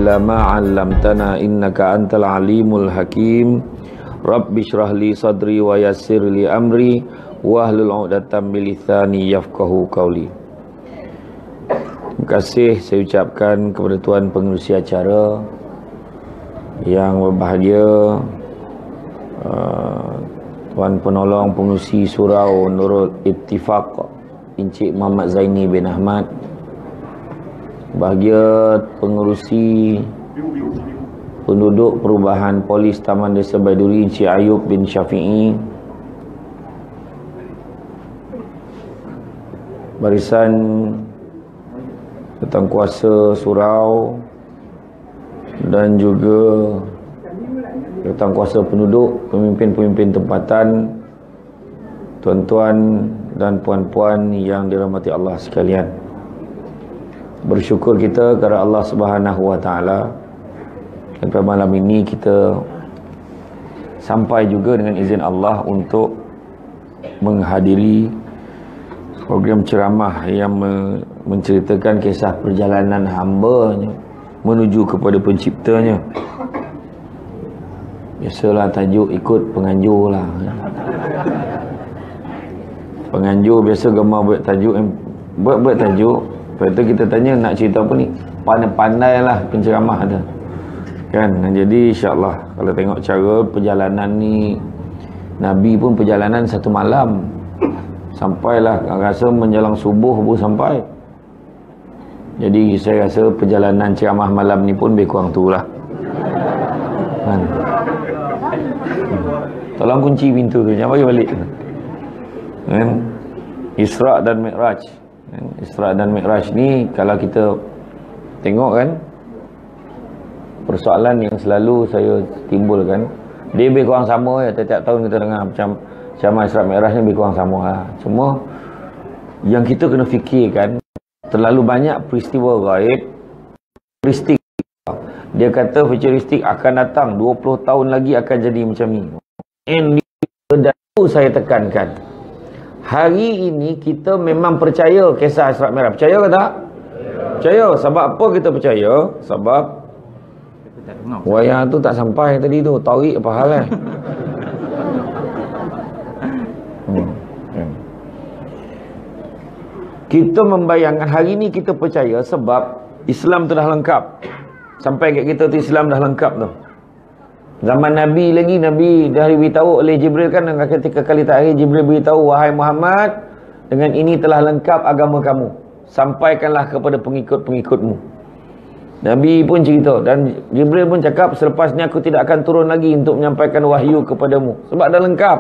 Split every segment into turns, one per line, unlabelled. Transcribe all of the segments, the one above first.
illa ma 'allamtana innaka antal alimul hakim. Rabbi shrah li sadri wa yassir li amri wahlul 'uqdatam min lisani yafqahu qawli. Terima kasih saya ucapkan kepada tuan pengerusi acara yang berbahagia, Tuan Penolong Pengerusi Surau Nurul Ittifaq Encik Muhammad Zaini bin Ahmad, bahagia pengerusi penduduk perubahan polis Taman Desa Baiduri Encik Ayub bin Syafi'i, barisan Ketuankuasa Surau dan juga Ketuankuasa penduduk, pemimpin-pemimpin tempatan, tuan-tuan dan puan-puan yang dirahmati Allah sekalian. Bersyukur kita kepada Allah Subhanahu wa taala dan pada malam ini kita sampai juga dengan izin Allah untuk menghadiri program ceramah yang menceritakan kisah perjalanan hamba-Nya menuju kepada penciptanya. Biasalah tajuk ikut penganjur lah. Penganjur biasa gemar buat tajuk, buat tajuk. Lepas tu kita tanya nak cerita apa ni, pandai-pandai lah penceramah ada kan. Jadi insyaAllah kalau tengok cara perjalanan ni, Nabi pun perjalanan satu malam, sampailah rasa menjelang subuh baru sampai. Jadi saya rasa perjalanan ceramah malam ni pun lebih kurang tu lah kan. Tolong kunci pintu tu, jangan bagi balik kan. Isra' dan Mi'raj. Isra' dan Mi'raj ni kalau kita tengok kan, persoalan yang selalu saya timbulkan, dia lebih kurang sama ya. Tiap-tiap tahun kita dengar macam ceramah Isra' Mi'raj ni lebih kurang sama lah. Cuma yang kita kena fikirkan, terlalu banyak peristiwa gaib, futuristik. Dia kata futuristik akan datang 20 tahun lagi akan jadi macam ni. Dan itu saya tekankan, hari ini kita memang percaya kisah Isra' Mi'raj. Percaya ke tak? Percaya. Sebab apa kita percaya? Sebab wayang tu tak sampai tadi tu. Tarik apa hal kan? Kita membayangkan hari ini kita percaya sebab Islam tu dah lengkap. Sampai kat kita tu Islam dah lengkap tu. Zaman Nabi lagi, Nabi dah diberitahu oleh Jibril kan, ketika kali terakhir Jibril beritahu, wahai Muhammad, dengan ini telah lengkap agama kamu, sampaikanlah kepada pengikut-pengikutmu. Nabi pun cerita dan Jibril pun cakap, selepas ni aku tidak akan turun lagi untuk menyampaikan wahyu kepadamu, sebab dah lengkap.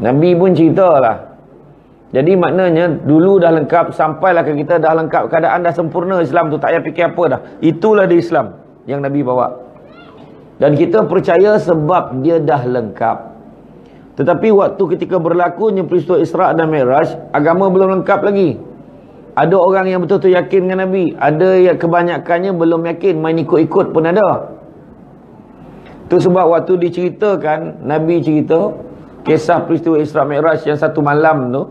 Nabi pun ceritalah. Jadi maknanya dulu dah lengkap, sampailah ke kita dah lengkap, keadaan dah sempurna Islam tu, tak payah fikir apa dah. Itulah di Islam yang Nabi bawa. Dan kita percaya sebab dia dah lengkap. Tetapi waktu ketika berlakunya peristiwa Isra' dan Mi'raj, agama belum lengkap lagi. Ada orang yang betul-betul yakin dengan Nabi, ada yang kebanyakannya belum yakin, main ikut-ikut pun ada. Itu sebab waktu diceritakan, Nabi cerita kisah peristiwa Isra' Mi'raj yang satu malam tu,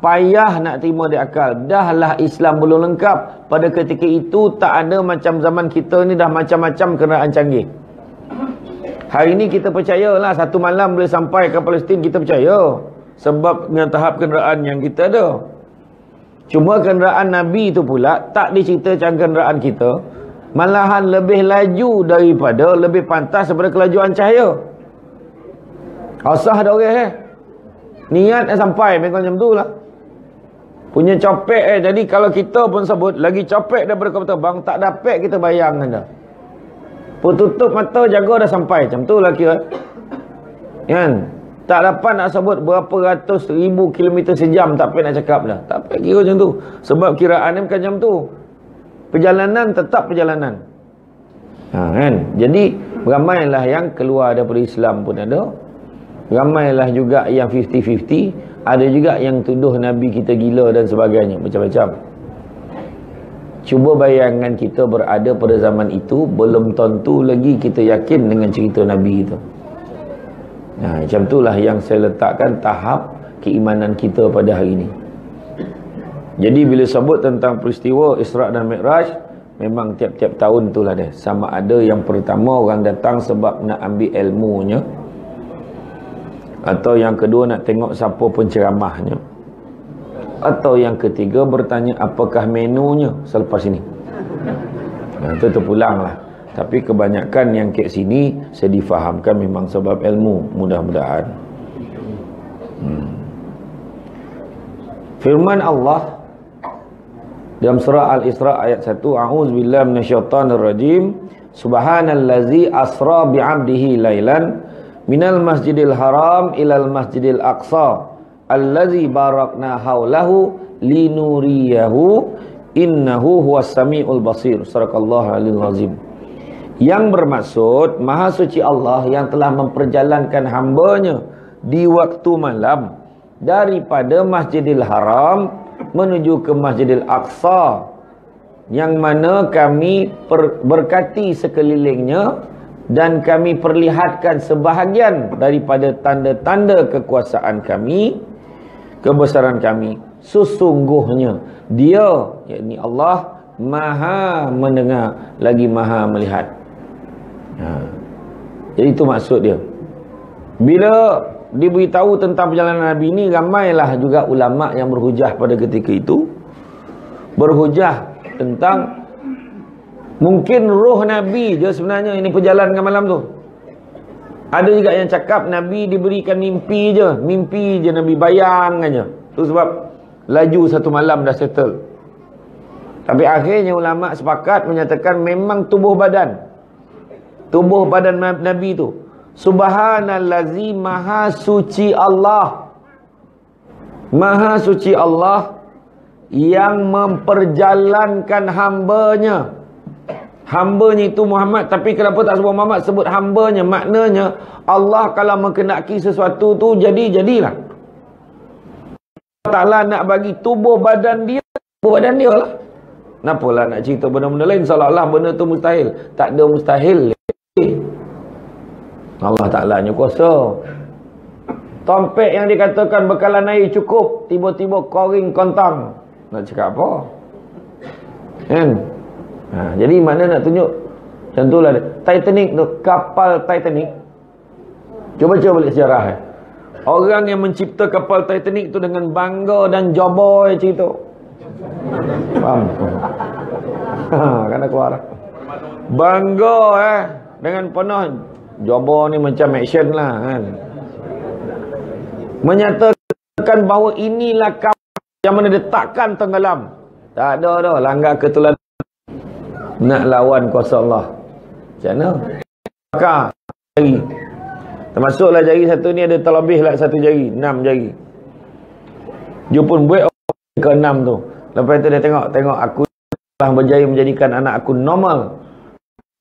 payah nak terima di akal. Dahlah Islam belum lengkap. Pada ketika itu tak ada macam zaman kita ni, dah macam-macam kenderaan canggih. Hari ini kita percayalah satu malam boleh sampai ke Palestin, kita percaya. Sebab dengan tahap kenderaan yang kita ada. Cuma kenderaan Nabi itu pula tak dicerita macam kenderaan kita. Malahan lebih laju daripada, lebih pantas daripada kelajuan cahaya. Asah ada orang niat sampai macam tu lah. Punya copek jadi kalau kita pun sebut lagi copek daripada kapal terbang, tak dapat kita bayangkan dah. Pun tutup mata jaga dah sampai, macam tu lah kira kan. Tak dapat nak sebut berapa ratus ribu kilometer sejam, tak payah nak cakap dah. Tak payah kira macam tu. Sebab kiraan ni bukan macam tu. Perjalanan tetap perjalanan kan. Jadi ramailah yang keluar daripada Islam pun ada, ramailah juga yang 50-50. Ada juga yang tuduh Nabi kita gila dan sebagainya, macam-macam. Cuba bayangkan kita berada pada zaman itu, belum tentu lagi kita yakin dengan cerita Nabi itu. Nah, macam itulah yang saya letakkan tahap keimanan kita pada hari ini. Jadi bila sebut tentang peristiwa Isra' dan Mi'raj, Memang tiap-tiap tahun itulah dia. Sama ada yang pertama orang datang sebab nak ambil ilmunya, atau yang kedua nak tengok siapa penceramahnya, atau yang ketiga bertanya apakah menunya selepas ini. Itu terpulang lah. Tapi kebanyakan yang ke sini saya difahamkan memang sebab ilmu, mudah-mudahan. Firman Allah dalam surah Al-Isra ayat 1, A'udzubillahi minasyaitonirrajim. Subhanallazi asra bi'abdihi lailan minal masjidil haram ilal masjidil aqsa allazi barakna haulahu linuriyahu innahu huwas samiul basir. Sadaqallahu alil azim. Yang bermaksud Maha Suci Allah yang telah memperjalankan hambanya di waktu malam daripada Masjidil Haram menuju ke Masjidil Aqsa, yang mana kami berkati sekelilingnya dan kami perlihatkan sebahagian daripada tanda-tanda kekuasaan kami, kebesaran kami. Sesungguhnya Dia, yakni Allah, Maha mendengar lagi Maha melihat. Jadi itu maksud dia. Bila diberitahu tentang perjalanan Nabi ini, ramailah juga ulama yang berhujah pada ketika itu, berhujah tentang mungkin roh Nabi je sebenarnya ini perjalanan malam tu. Ada juga yang cakap Nabi diberikan mimpi je Nabi bayang aja. Tu sebab laju satu malam dah settle. Tapi akhirnya ulama sepakat menyatakan memang tubuh badan Nabi tu. Subhanallazi Maha Suci Allah, Maha Suci Allah yang memperjalankan hambanya. Hambanya itu Muhammad. Tapi kenapa tak sebut Muhammad, sebut hambanya? Maknanya Allah kalau menghendaki sesuatu tu jadilah. Allah Ta'ala nak bagi tubuh badan dia lah. Kenapa lah nak cerita benda-benda lain seolah-olah benda tu mustahil? Tak ada mustahil. Allah Ta'ala nya kuasa. Tompek yang dikatakan bekalan air cukup, tiba-tiba koring kontang. Nak cakap apa? Kan? Jadi mana nak tunjuk? Contohlah Titanic tu, kapal Titanic. Cuba balik sejarah. Orang yang mencipta kapal Titanic tu dengan bangga dan joboy cerita. Faham? Kena keluar. Bangga dengan penuh. Jobo ni macam action lah kan. Menyatakan bahawa inilah kapal yang mana ditakkan tenggelam. Tak ada dah langgar ketulan. Nak lawan kuasa Allah. Macam mana? Maka jari. Termasuklah jari satu ni ada terlebih lah satu jari, 6 jari. Dia pun buat ke 6 tu. Lepas tu dia tengok aku telah berjaya menjadikan anak aku normal.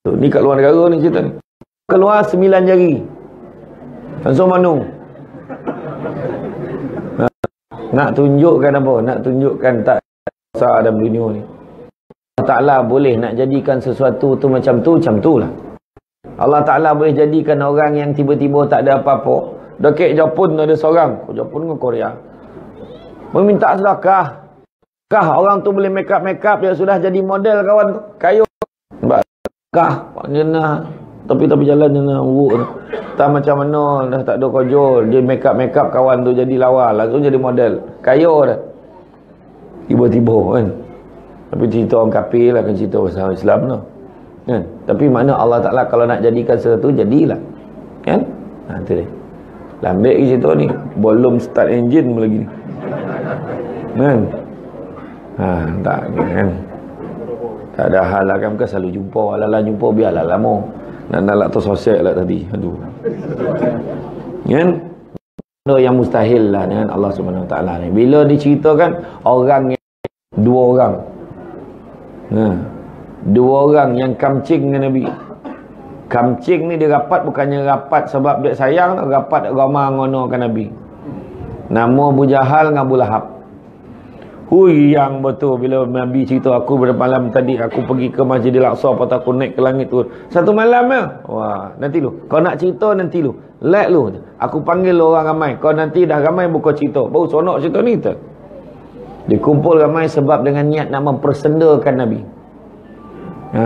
Tu ni kat luar negara ni cerita ni. Keluar 9 jari. Langsung manung. Nak tunjukkan apa? Nak tunjukkan tak besar dalam dunia ni. Allah Ta'ala boleh nak jadikan sesuatu tu macam tu lah. Allah Ta'ala boleh jadikan orang yang tiba-tiba tak ada apa-apa. Dekat Jepun ada seorang. Jepun dengan Korea. Meminta sedekah. Orang tu boleh make up dia sudah jadi model kawan tu. Kayu. Sedekah. Pak Jenah. Tapi jalan Jenah uruk tu. Tak macam mana. Dah tak ada kojol. Dia make up kawan tu jadi lawa. Langsung jadi model. Kayu dah. Tiba-tiba kan. Tapi cerita orang kafir lah kan, cerita pasal Islam tu. Kan? Tapi makna Allah Ta'ala kalau nak jadikan sesuatu, jadilah. Kan? Tu dia. Lambik ke cerita ni. Belum start engine pun lagi ni. Kan? Tak kan. Tak ada hal lah kan, selalu jumpa. Ala-ala jumpa biarlah lama. Nak tu sosial lah tadi. Aduh. Kan? Benda yang mustahil lah dengan Allah Subhanahu Wa Ta'ala ni. Bila diceritakan orang yang dua orang. Dua orang yang kamcing dengan Nabi. Kamcing ni dia rapat bukannya rapat sebab dia sayang, rapat ramah ngonokan Nabi. Nama Abu Jahal dengan Abu Lahab. Hui yang betul bila Nabi cerita aku pada malam tadi aku pergi ke Masjidil Aqsa, lepas aku naik ke langit tu. Satu malam ya. Wah, nanti lu. Kau nak cerita nanti lu. Let lu. Aku panggil lu orang ramai. Kau nanti dah ramai buka cerita. Baru sonok cerita ni tak? Dikumpul ramai sebab dengan niat nak mempersendakan Nabi. Ha.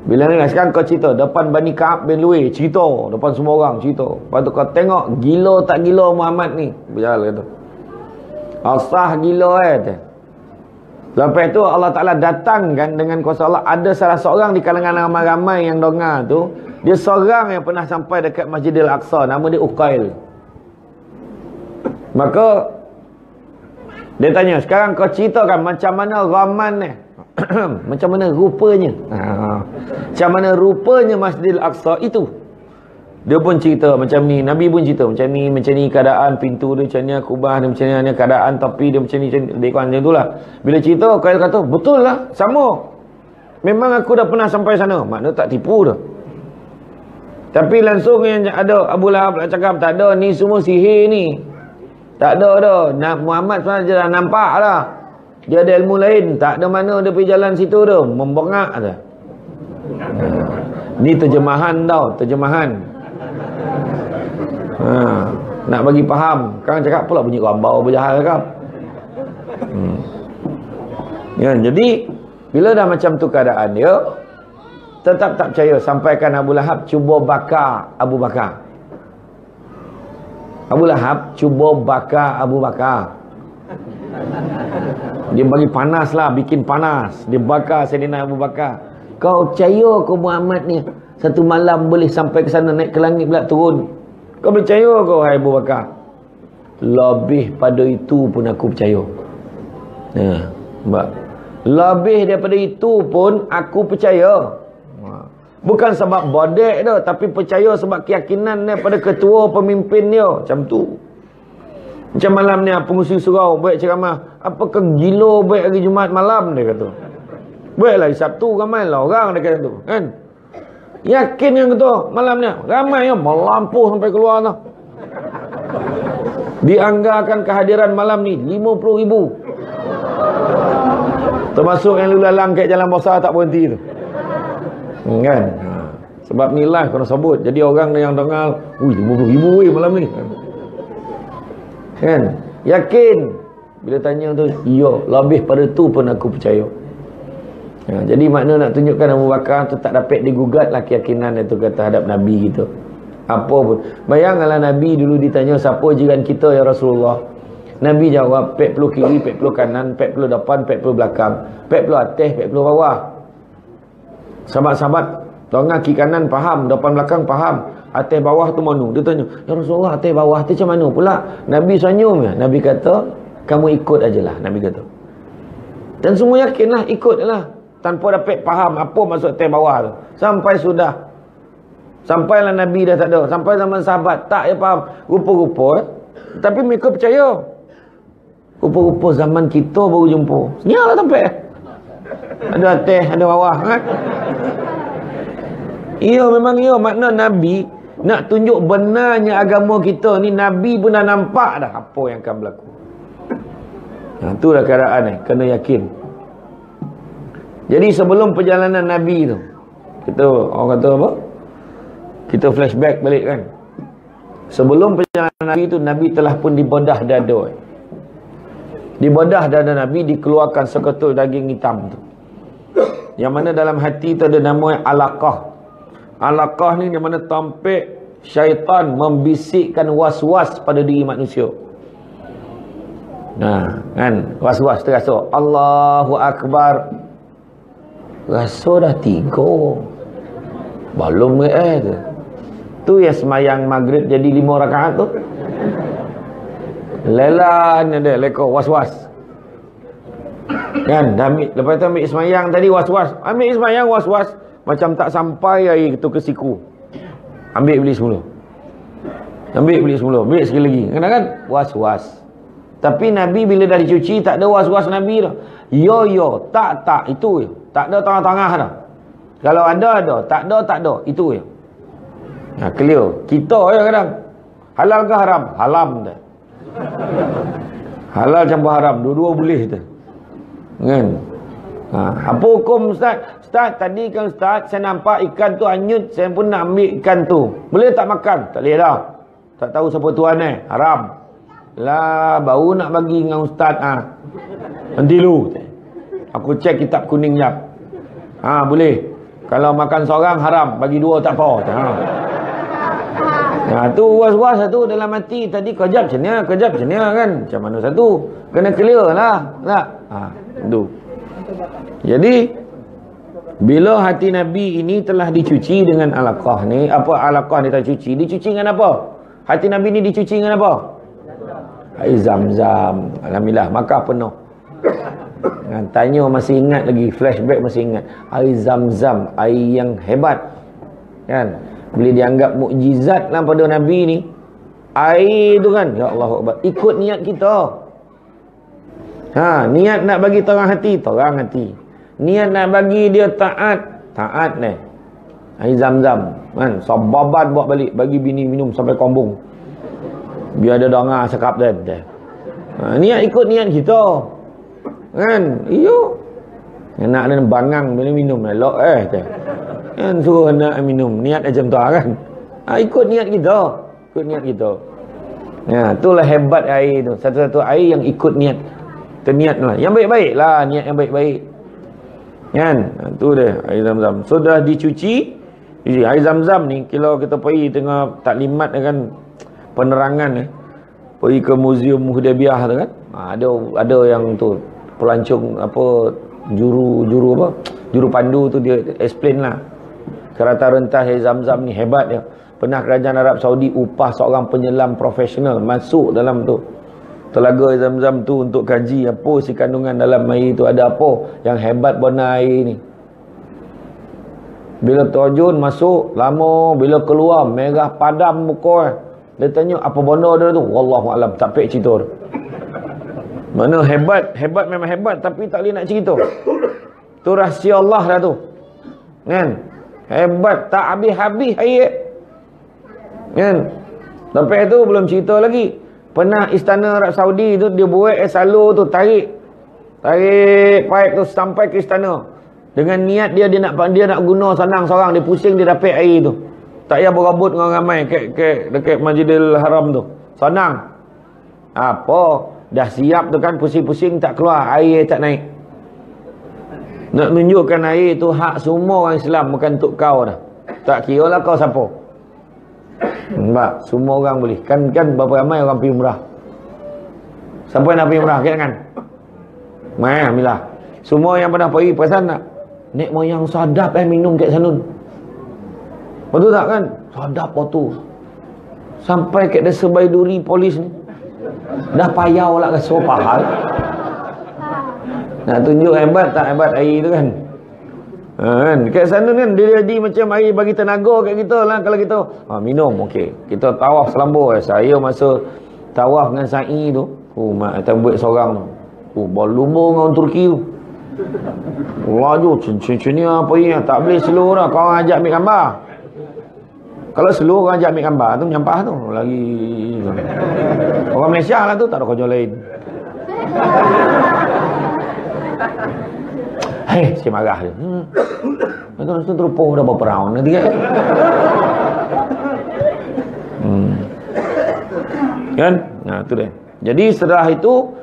Bila ni sekarang kau cerita depan Bani Ka'ab bin Luwai, cerita depan semua orang, cerita. Lepas tu kau tengok gila tak gila Muhammad ni. Berjalan kata. Asah gila Lepas tu Allah Ta'ala datangkan dengan kuasa Allah. Ada salah seorang di kalangan ramai-ramai yang dengar tu, dia seorang yang pernah sampai dekat Masjidil Aqsa. Nama dia Uqail. Maka dia tanya, sekarang kau ceritakan macam mana Raman ni, macam mana rupanya, macam mana rupanya Masjidil Aqsa itu. Dia pun cerita macam ni, Nabi pun cerita macam ni keadaan pintu dia, macam ni kubah dia, macam ni keadaan tepi dia, macam ni macam itulah. Bila cerita Uqail kata, betul lah, sama, memang aku dah pernah sampai sana. Maknanya tak tipu dah. Tapi langsung yang ada Abu Lahab nak cakap, tak ada, ni semua sihir ni. Tak ada dah. Muhammad sebenarnya dah nampak lah. Dia ada ilmu lain. Tak ada mana dia pergi jalan situ dah. Membengak dah. Ni terjemahan tau. Terjemahan. Nak bagi faham. Kang cakap pula bunyi rambau berjahal kau. Ya, jadi bila dah macam tu keadaan dia, tetap tak percaya. Sampaikan Abu Lahab cuba bakar Abu Bakar. Abu Lahab cuba bakar Abu Bakar. Dia bagi panas lah, bikin panas. Dia bakar Sayyidina Abu Bakar. Kau percaya ke Muhammad ni satu malam boleh sampai ke sana, naik ke langit pula turun? Kau percaya ke hai Abu Bakar? Lebih pada itu pun aku percaya. Lebih daripada itu pun aku percaya. Bukan sebab bodek dah, tapi percaya sebab keyakinan daripada ketua pemimpin dia. Macam tu. Macam malam ni pengusi surau baik ceramah. Apakah gila baik hari Jumaat malam, dia kata. Baiklah Sabtu ramai lah orang dia kata tu, kan? Yakin yang kata malam ni ramai yang melampau sampai keluar tu. Dianggarkan kehadiran malam ni 50,000. Termasuk yang lalu lalang kat jalan besar tak berhenti tu. Kan? Sebab ni live kena sebut. Jadi orang yang dengar, 50,000 malam ni. Kan? Yakin. Bila tanya tu, iya, lebih pada tu pun aku percaya. Jadi makna nak tunjukkan Abu Bakar tu tak dapat digugat lah keyakinan itu kata hadap Nabi gitu. Apa pun. Bayangkanlah Nabi dulu ditanya, siapa jiran kita ya Rasulullah? Nabi jawab, 40 kiri, 40 kanan, 40 depan, 40 belakang, 40 atas, 40 bawah. Sahabat-sahabat tengah kiri kanan faham, depan belakang faham, atas bawah tu mana? Dia tanya, ya Rasulullah atas bawah tu macam mana pula? Nabi senyum ya. Nabi kata, kamu ikut ajalah. Nabi kata. Dan semua yakinlah, ikutlah. Tanpa dapat faham apa maksud atas bawah tu. Sampai sudah. Sampailah Nabi dah tak ada. Sampai zaman sahabat tak ya faham. Rupa-rupa. Tapi mereka percaya. Rupa-rupa zaman kita baru jumpa. Senyalah sampai. Ada atas, ada bawah, kan? Iya, memang iya. Makna Nabi nak tunjuk benarnya agama kita ni, Nabi pun dah nampak dah apa yang akan berlaku. Itulah keadaan ni. Kena yakin. Jadi sebelum perjalanan Nabi tu, kita orang kata apa? Kita flashback balik kan. Sebelum perjalanan Nabi tu, Nabi telah pun dibedah dada. Dibedah dada Nabi, dikeluarkan seketul daging hitam tu. Yang mana dalam hati tu ada nama Alaqah. Alaqah ni yang mana tampik syaitan membisikkan was-was pada diri manusia. Nah, kan? Was-was terasa. Allahu Akbar. Rasa dah 3. Belum tu. Tu yang semayang maghrib jadi 5 rakaat tu. Lelan ada leko was-was. Kan? Lepas tu ambil semayang tadi was-was. Ambil semayang was-was. Macam tak sampai air tu ke siku. Ambil beli semula. Ambil beli semula. Ambil sekali lagi. Kan? Was-was. Tapi Nabi bila dah dicuci tak ada was-was Nabi dah. Yo, tak, itu je. Tak ada tengah-tengah dah. Kalau ada. Tak ada. Itu je. Clear. Kita je kadang. Halal ke haram? Haram dah. Halal campur haram. Dua-dua boleh tu. Kan? Apa hukum Ustaz? Ustaz, tadi kan Ustaz, saya nampak ikan tu hanyut. Saya pun nak ambil ikan tu. Boleh tak makan? Tak boleh dah. Tak tahu siapa tuan haram. Lah, baru nak bagi dengan Ustaz. Nanti lu. Aku cek kitab kuning jap. Boleh. Kalau makan seorang haram, bagi dua tak apa. Tu was-was satu dalam hati tadi, kejap macam ni kan. Macam mana satu? Kena clear lah. Tak? Tu. Jadi bila hati Nabi ini telah dicuci dengan alaqah ni, apa alaqah ni tak cuci? Dicuci dengan apa? Hati Nabi ni dicuci dengan apa? Air Zam-Zam. Alhamdulillah, maka penuh. Tanya masih ingat lagi, flashback masih ingat. Air Zam-Zam, air yang hebat. Kan? Boleh dianggap mukjizat lah pada Nabi ni. Air tu kan, ya Allah Akbar. Ikut niat kita. Niat nak bagi terang hati. Niat nak bagi dia taat ni. Air Zam-Zam kan, sababan bawa balik, bagi bini minum sampai kombung. Biar ada dengar cakap dia. Niat ikut niat kita. Kan? Iyo. Nak ada bangang bila minum elok kan suruh nak minum, niat macam tu kan. Ikut niat kita. Itulah hebat air tu. Satu-satu air yang ikut niat. Terniat lah. Yang baik-baik lah, niat yang baik-baik. Kan? Tu dia air Zam-Zam. Sudah dicuci. Air Zam-Zam ni kalau kita pergi tengah taklimat kan, penerangan pergi ke Museum Hudaybiyah tu kan. Ada yang tu pelancong apa, juru pandu tu dia explain lah. Kereta rentas air Zam-Zam ni hebat dia. Pernah kerajaan Arab Saudi upah seorang penyelam profesional masuk dalam tu telaga air Zam-Zam tu untuk kaji apa si kandungan dalam air tu, ada apa yang hebat benar air ni. Bila terjun masuk lama, bila keluar merah padam muka. Dia tanya apa benda dia tu, wallahualam, tak pek cerita tu. Mana hebat memang hebat, tapi tak boleh nak cerita. Tu rahsia Allah dah tu. Kan? Hebat, tak habis-habis air. Kan? Lepas tu belum cerita lagi. Pernah istana Arab Saudi tu dia buat salur tu, tarik pipe tu sampai ke istana. Dengan niat dia nak guna senang seorang, dia pusing dia dapat air tu. Tak payah berabut dengan ramai dekat Masjidil Haram tu. Senang. Apa? Dah siap tu kan, pusing-pusing tak keluar, air tak naik. Nak tunjukkan air tu hak semua orang Islam, bukan untuk kau dah. Tak kira lah kau siapa. Nampak? Semua orang boleh. Kan berapa ramai orang pergi umrah. Siapa yang nak pergi umrah? Kan? Alhamdulillah. Semua yang pernah pergi, perasan tak? Nek moyang sadap minum kat sana. Betul tak kan? Sadap tu. Sampai kat desa Baiduri polis ni. Dah payau lah rasa pahal. Nak tunjuk hebat tak hebat air tu kan? Kan? Kat sana kan dia jadi macam air bagi tenaga kat kita lah. Kalau kita minum, okey. Kita tawaf selambur. Saya masa tawaf dengan sa'i tu, mak datang buat seorang tu. Berlumur dengan orang Turki tu. Laju cincin ni apa ni, tak boleh slow dah. Kau orang ajak ambil gambar. Kalau slow orang ajak ambil gambar tu menyampah tu lagi. Orang Malaysia lah tu, tak ada kerja lain. Si marah dia. Itu terupung dah berapa round nanti kan? Kan? Nah, tu dia. Jadi setelah itu,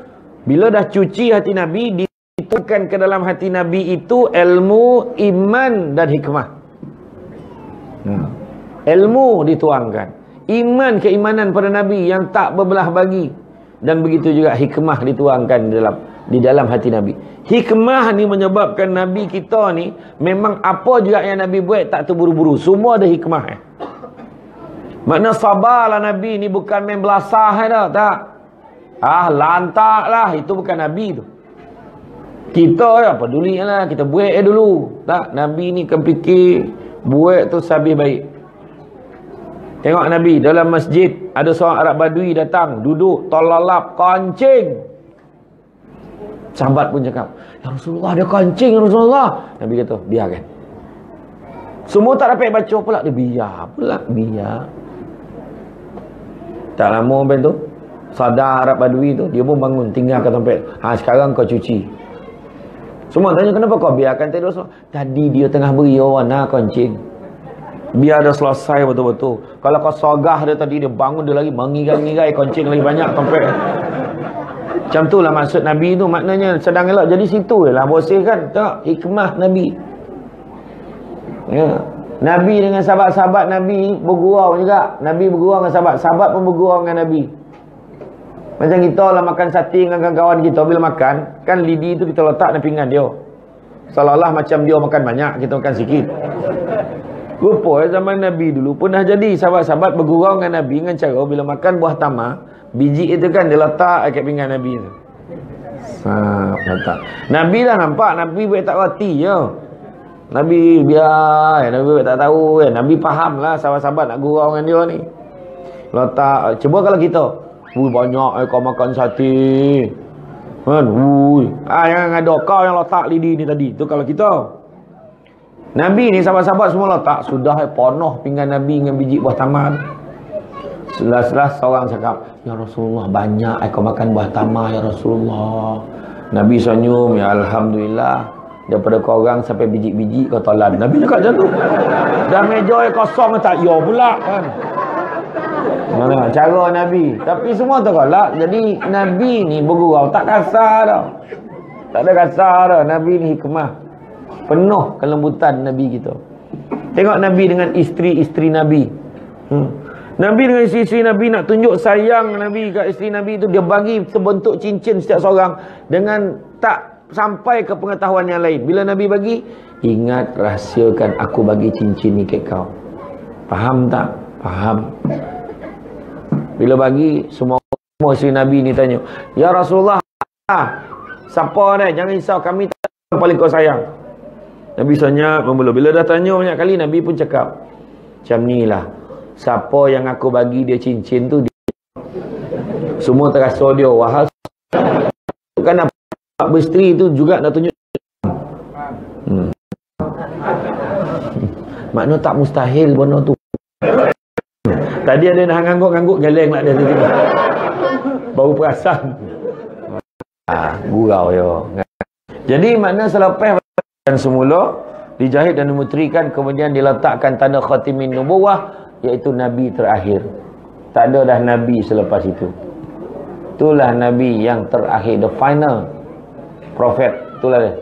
bila dah cuci hati Nabi, dituangkan ke dalam hati Nabi itu ilmu, iman dan hikmah. Ilmu dituangkan, iman, keimanan pada Nabi yang tak berbelah bagi, dan begitu juga hikmah dituangkan di dalam hati Nabi. Hikmah ni menyebabkan Nabi kita ni memang apa juga yang Nabi buat tak terburu-buru, semua ada hikmah. Makna sabarlah Nabi ni bukan main belasah dah, tak. Lantak lah, itu bukan Nabi tu. Kita ya peduli lah, kita buat dulu. Tak, Nabi ni kan fikir buat tu sabih baik. Tengok Nabi dalam masjid, ada seorang Arab Badui datang, duduk, tolalap, kancing. Sahabat pun cakap, ya Rasulullah, dia kancing, ya Rasulullah. Nabi kata, biarkan. Semua tak dapat baca pula, dia biar. Tak lama sampai tu, sadar Arab Badui tu, dia pun bangun, tinggalkan tempat. Sekarang kau cuci. Semua tanya, kenapa kau biarkan tadi Rasulullah? Tadi dia tengah beri orang nak kancing. Biar dah selesai betul-betul. Kalau kau sogah dia tadi, dia bangun, dia lagi mengigai-ngigai, kancing lagi banyak tempat. Macam tu lah maksud Nabi tu, maknanya sedang elok. Jadi situ je lah bersih kan. Tengok hikmah Nabi. Ya. Nabi dengan sahabat-sahabat Nabi bergurau juga. Nabi bergurau dengan sahabat, sahabat pun bergurau dengan Nabi. Macam kita lah makan sate dengan kawan-kawan kita, bila makan kan lidi tu kita letak dalam pinggan dia, seolah-olah macam dia makan banyak, kita makan sikit. Rupa zaman Nabi dulu pun dah jadi sahabat-sahabat bergurau dengan Nabi dengan cara bila makan buah tamar, biji itu kan dia letak kat pinggan Nabi tu. Letak. Nabi dah nampak, Nabi boleh tak reti je. Nabi biar, Nabi tak tahu kan. Nabi faham lah sahabat-sahabat nak gurau dengan dia ni. Letak, cuba kalau kita, banyak kau makan sate. Kan? Yang ada kau yang letak lidi ni tadi. Tu kalau kita. Nabi ni sahabat-sahabat semua letak. Sudah penuh pinggan Nabi dengan biji buah tamar. Setelah seorang cakap, ya Rasulullah, banyak kau makan buah tamar ya Rasulullah. Nabi senyum, ya Alhamdulillah, daripada kau orang sampai biji-biji kau telan. Nabi cakap macam tu. Dah meja kosong tak, ya pula kan. Mana cara Nabi. Tapi semua tergalak. Jadi Nabi ni bergurau tak kasar dah. Tak ada kasar dah. Nabi ni hikmah. Penuh kelembutan Nabi kita. Tengok Nabi dengan isteri-isteri Nabi. Nabi dengan isteri-isteri Nabi nak tunjuk sayang Nabi kat isteri Nabi tu, dia bagi sebentuk cincin setiap seorang dengan tak sampai ke pengetahuan yang lain. Bila Nabi bagi, ingat rahsiakan aku bagi cincin ni ke kau. Faham tak? Faham. Bila bagi, semua isteri Nabi ni tanya, ya Rasulullah, siapa ni? Jangan risau, kami tak paling kau sayang. Nabi senyap membelum. Bila dah tanya banyak kali, Nabi pun cakap macam ni lah, siapa yang aku bagi dia cincin tu, dia semua terasa dia. Wahal kan nak beristeri tu juga nak tunjuk. Makna tak mustahil benda tu. Tadi ada nak ngangguk-ngangguk, geleng lah dia tu. Baru perasan. Gurau yo. Jadi makna selepas dan semula dijahit dan dimutrikan, kemudian diletakkan tanda khatimin nubuwah, iaitu Nabi terakhir. Tak ada dah Nabi selepas itu. Itulah Nabi yang terakhir, the final prophet. Itulah dia.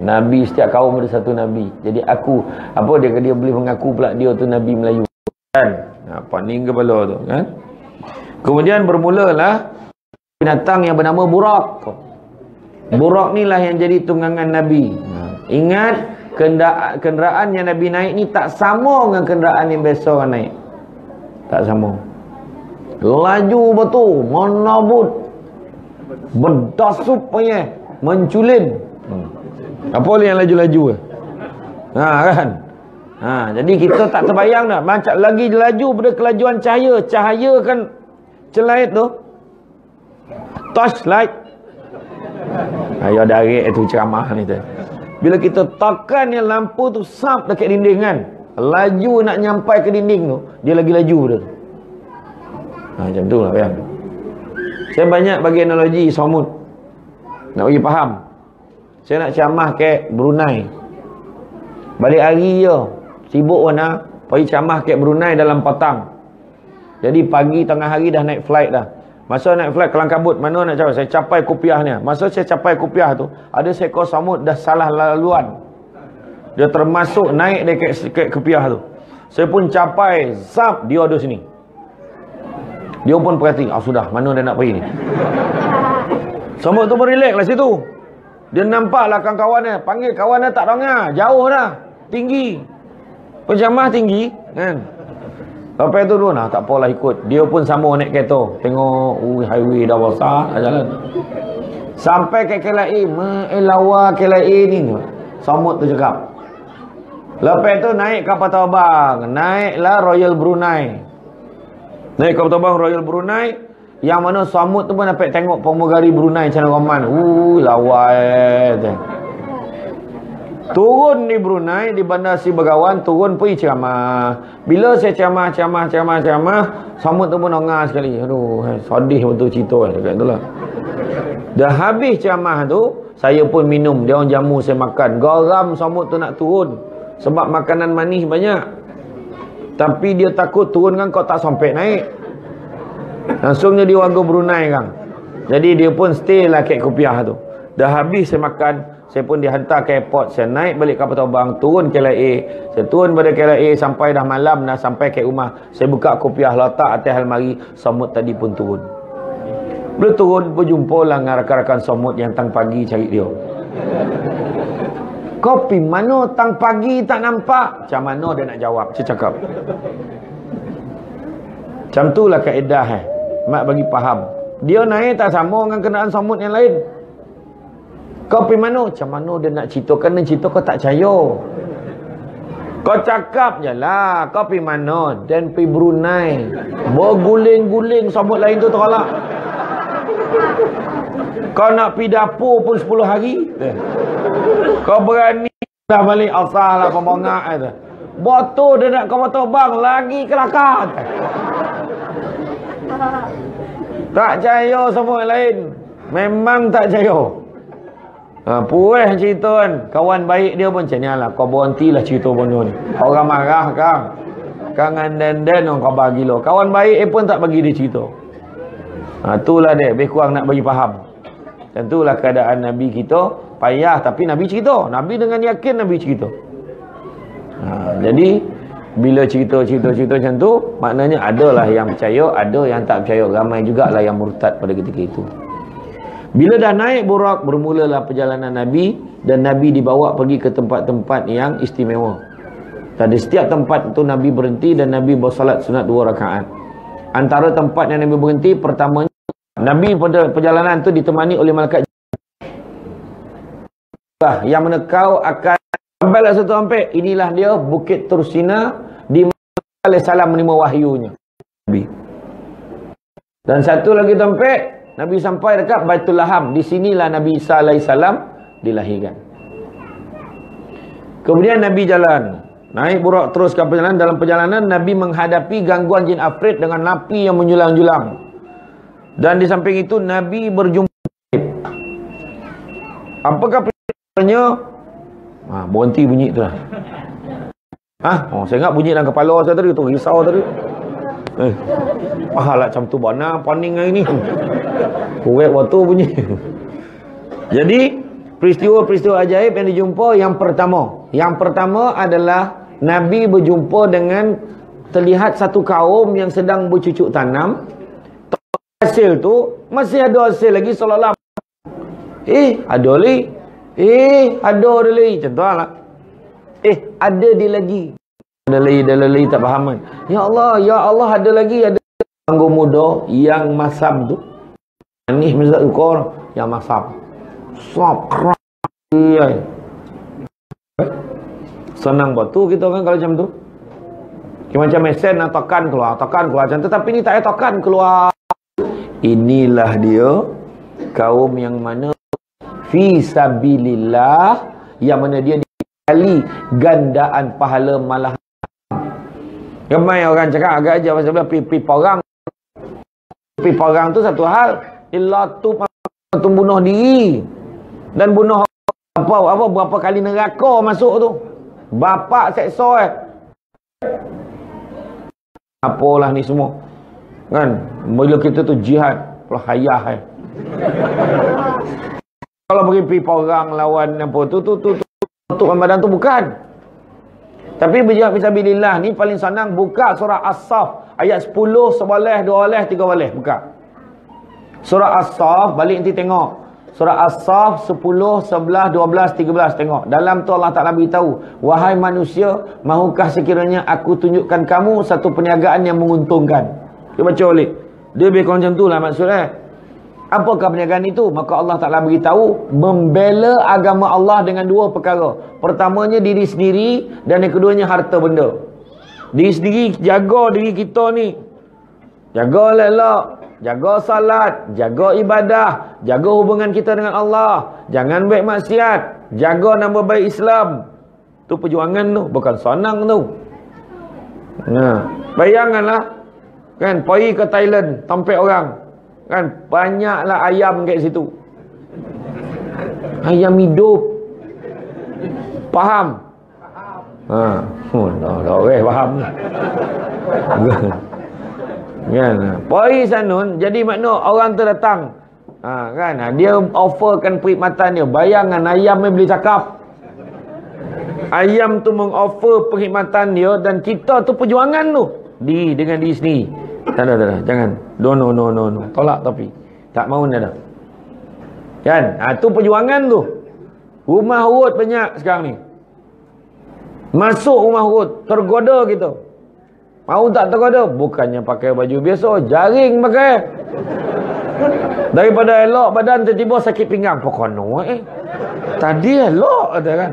Nabi, setiap kaum ada satu Nabi. Jadi aku, apa dia boleh mengaku pula dia tu Nabi Melayu kan? Paning kepala tu kan. Kemudian bermulalah binatang yang bernama Burak. Burak ni lah yang jadi tunggangan Nabi. Ingat, kenderaan yang Nabi naik ni tak sama dengan kenderaan yang biasa orang naik. Tak sama. Laju betul, menabut, berdasup punya, menculin. Apa yang laju-laju kan? Jadi kita tak terbayang dah. Macam lagi laju pada kelajuan cahaya. Cahaya kan celait tu, torchlight. Ayo dari itu ceramah ni tu. Bila kita tekan yang lampu tu sap dekat dinding kan, laju nak nyampai ke dinding tu, dia lagi laju dah. Macam tu lah bayang. Saya banyak bagi analogi Samud, nak bagi faham. Saya nak ceramah ke Brunei, balik hari je, sibuk pun pergi ceramah ke Brunei dalam petang. Jadi pagi tengah hari dah naik flight dah. Masa naik flight kelang kabut, mana nak capai? Saya capai Kupiahnya. Masa saya capai Kupiah tu, ada seekor samud dah salah laluan. Dia termasuk naik dekat Kupiah tu. Saya pun capai, zap, dia ada sini. Dia pun perhati, sudah, mana dia nak pergi ni? Samud tu pun relax lah situ. Dia nampak lah kawan-kawannya, panggil kawannya tak dengar, jauh dah, tinggi. Penceramah tinggi, kan? Lepas tu dulu, tak apalah ikut. Dia pun sama naik kereta. Tengok, highway dah besar, dah jalan. Sampai ke KLIA, lawa KLIA ni. Samud tu cakap. Lepas tu naik kapal terbang. Naiklah Royal Brunei. Naik kapal terbang Royal Brunei. Yang mana Samud tu pun dapat tengok pramugari Brunei Channel Roman. Lawa turun di Brunei, di Bandar Sri Begawan, turun pergi ceramah. Bila saya ceramah, Samud tu pun dengar sekali. Aduh, sedih betul cerita dekat tu lah. Dah habis ceramah tu, saya pun minum. Dia orang jamu saya makan. Garam Samud tu nak turun. Sebab makanan manis banyak. Tapi dia takut turun kan kau tak sampai naik. Langsungnya dia warga Brunei kan. Jadi dia pun stay lah kat Kupiah tu. Dah habis saya makan, Saya pun dihantar ke airport. Saya naik balik kapal terbang, turun KLIA. Saya turun pada KLIA sampai dah malam, dah sampai ke rumah. Saya buka kopiah letak atas almari, Somut tadi pun turun. Bila turun, berjumpa lah dengan rakan-rakan Somut yang tang pagi cari dia. Kopi mana tang pagi tak nampak? Macam mana dia nak jawab? Saya cakap. Macam tu lah kaedah Mak bagi faham. Dia naik tak sama dengan kenderaan Somut yang lain. Kau pergi mana? Macam mana dia nak cerita? Kena cerita kau tak percaya. Kau cakap je lah. Kau pergi mana? Dan pergi Brunei. Berguling-guling Somut lain tu terolak. Kau nak pergi dapur pun 10 hari. Kau berani dah balik asal lah pembongak. Botol dia nak kau botol bang. Lagi kelakar. Tak percaya semua yang lain. Memang tak percaya. Puas cerita kan. Kawan baik dia pun macam ni lah. Kau berhentilah cerita bodoh ni. Orang marah kang. Kang anden-den kau bagi lo. Kawan baik pun tak bagi dia cerita. Itulah dia. Lebih kurang nak bagi faham. Tentulah keadaan Nabi kita. Payah tapi Nabi cerita. Nabi dengan yakin Nabi cerita. Jadi bila cerita macam tu, maknanya adalah yang percaya, ada yang tak percaya. Ramai jugalah yang murtad pada ketika itu. Bila dah naik burak, bermulalah perjalanan Nabi. Dan Nabi dibawa pergi ke tempat-tempat yang istimewa. Dan di setiap tempat itu Nabi berhenti dan Nabi bersolat sunat 2 rakaat. Antara tempat yang Nabi berhenti, pertamanya Nabi pada perjalanan itu ditemani oleh malaikat yang mana kau akan sampailah satu sampai. Inilah dia Bukit Tursina di mana alaihissalam menerima wahyunya. Nabi. Dan satu lagi tempat Nabi sampai dekat Baitul Laham. Di sinilah Nabi Isa alaihissalam dilahirkan. Kemudian Nabi jalan. Naik burak teruskan perjalanan. Dalam perjalanan Nabi menghadapi gangguan jin afrit dengan napi yang menjulang-julang. Dan di samping itu Nabi berjumpa. Apakah perintahnya? Berhenti bunyi tu lah. Saya ingat bunyi dalam kepala saya tadi. Tu risau tadi. Lah macam tu mana paning hari ni. Kuat waktu bunyi. Jadi peristiwa-peristiwa ajaib yang dijumpa yang pertama adalah Nabi berjumpa dengan terlihat satu kaum yang sedang bercucuk tanam. Hasil tu masih ada hasil lagi seolah-olah ada lagi. Ada lagi. Contohlah. Ada dia lagi. Ada lagi tak faham kan? Ya Allah ada lagi. Ada anggur muda yang masam tu. Manis mazak ukor yang masam. Sop keras. Senang batu kita kan kalau macam tu. Macam mesin nak tekan keluar macam tu. Tapi ni tak payah tekan keluar. Inilah dia kaum yang mana fi sabilillah, yang mana dia dikali gandaan pahala malah. Ramai orang cakap agak aja pasal pipi parang. Pipi parang tu satu hal, illa tu bunuh diri dan bunuh berapa kali neraka masuk tu. Bapak seksa apalah ni semua. Kan bila kita tu jihad hayah kalau beri orang lawan apa tu Ramadan tu bukan. Tapi berjihad fisabilillah ni paling senang. Buka surah As-Saff ayat 10, 11, 12, 13 buka. Surah As-Saff balik nanti tengok. Surah As-Saff 10, 11, 12, 13 tengok. Dalam tu Allah Ta'ala beritahu, wahai manusia, mahukah sekiranya aku tunjukkan kamu satu perniagaan yang menguntungkan. Dia baca balik. Dia lebih kurang macam tu lah maksudnya. Apakah perniagaan itu? Maka Allah Ta'ala beritahu, membela agama Allah dengan 2 perkara. Pertamanya diri sendiri dan yang keduanya harta benda. Diri sendiri, jaga diri kita ni. Jaga elok, jaga salat, jaga ibadah, jaga hubungan kita dengan Allah. Jangan baik maksiat, jaga nama baik Islam. Tu perjuangan tu, bukan senang tu. Bayanganlah. Kan pergi ke Thailand tampik orang. Kan banyaklah ayam kat situ. Ayam hidup. Faham? Dah faham ni. Kan. Pergi sana jadi makna orang tu datang. Kan? Dia offerkan perkhidmatan dia. Bayangkan ayam yang boleh cakap. Ayam tu mengoffer perkhidmatan dia dan kita tu perjuangan tu. Dengan diri sendiri. Tak ada. Jangan. No. Tolak tapi. Tak mahu dah. Kan? Tu perjuangan tu. Rumah urut banyak sekarang ni. Masuk rumah urut. Tergoda kita. Mau tak tergoda? Bukannya pakai baju biasa. Jaring pakai. Daripada elok badan tiba-tiba sakit pinggang. Pokono tadi elok ada kan.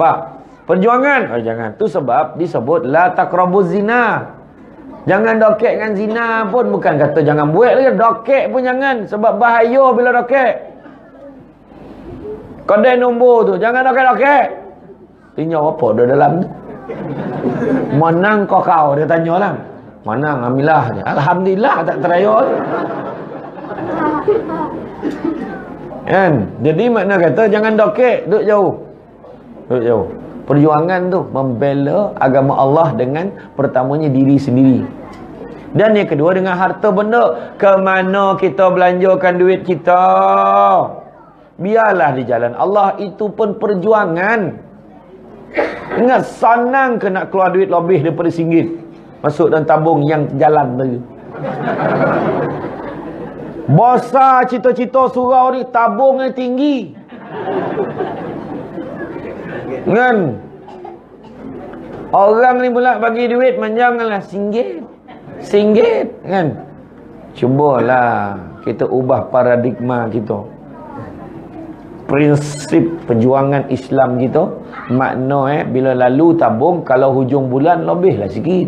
Pak. Perjuangan. Jangan. Tu sebab disebut la taqrabuz zina. Jangan dokek dengan zina pun. Bukan kata jangan buat lagi. Dokek pun jangan. Sebab bahaya bila dokek. Kodai nombor tu. Jangan dokek-dokek. Tinjau apa dia dalam tu. Menang kau dia tanya lah. Menang Alhamdulillah. Alhamdulillah tak teraya. Kan? Jadi makna kata jangan dokek. Duduk jauh. Perjuangan tu membela agama Allah dengan pertamanya diri sendiri. Dan yang kedua dengan harta benda. Kemana kita belanjakan duit kita? Biarlah di jalan Allah. Itu pun perjuangan. Ingat, senang ke nak keluar duit lebih daripada RM1 masuk dalam tabung yang jalan tadi. Besar cita-cita surau ni, tabungnya tinggi. Kan? Orang ni pula bagi duit manjanglah RM1 kan? Cubalah kita ubah paradigma kita. Prinsip perjuangan Islam kita, makna bila lalu tabung, kalau hujung bulan lebihlah sikit.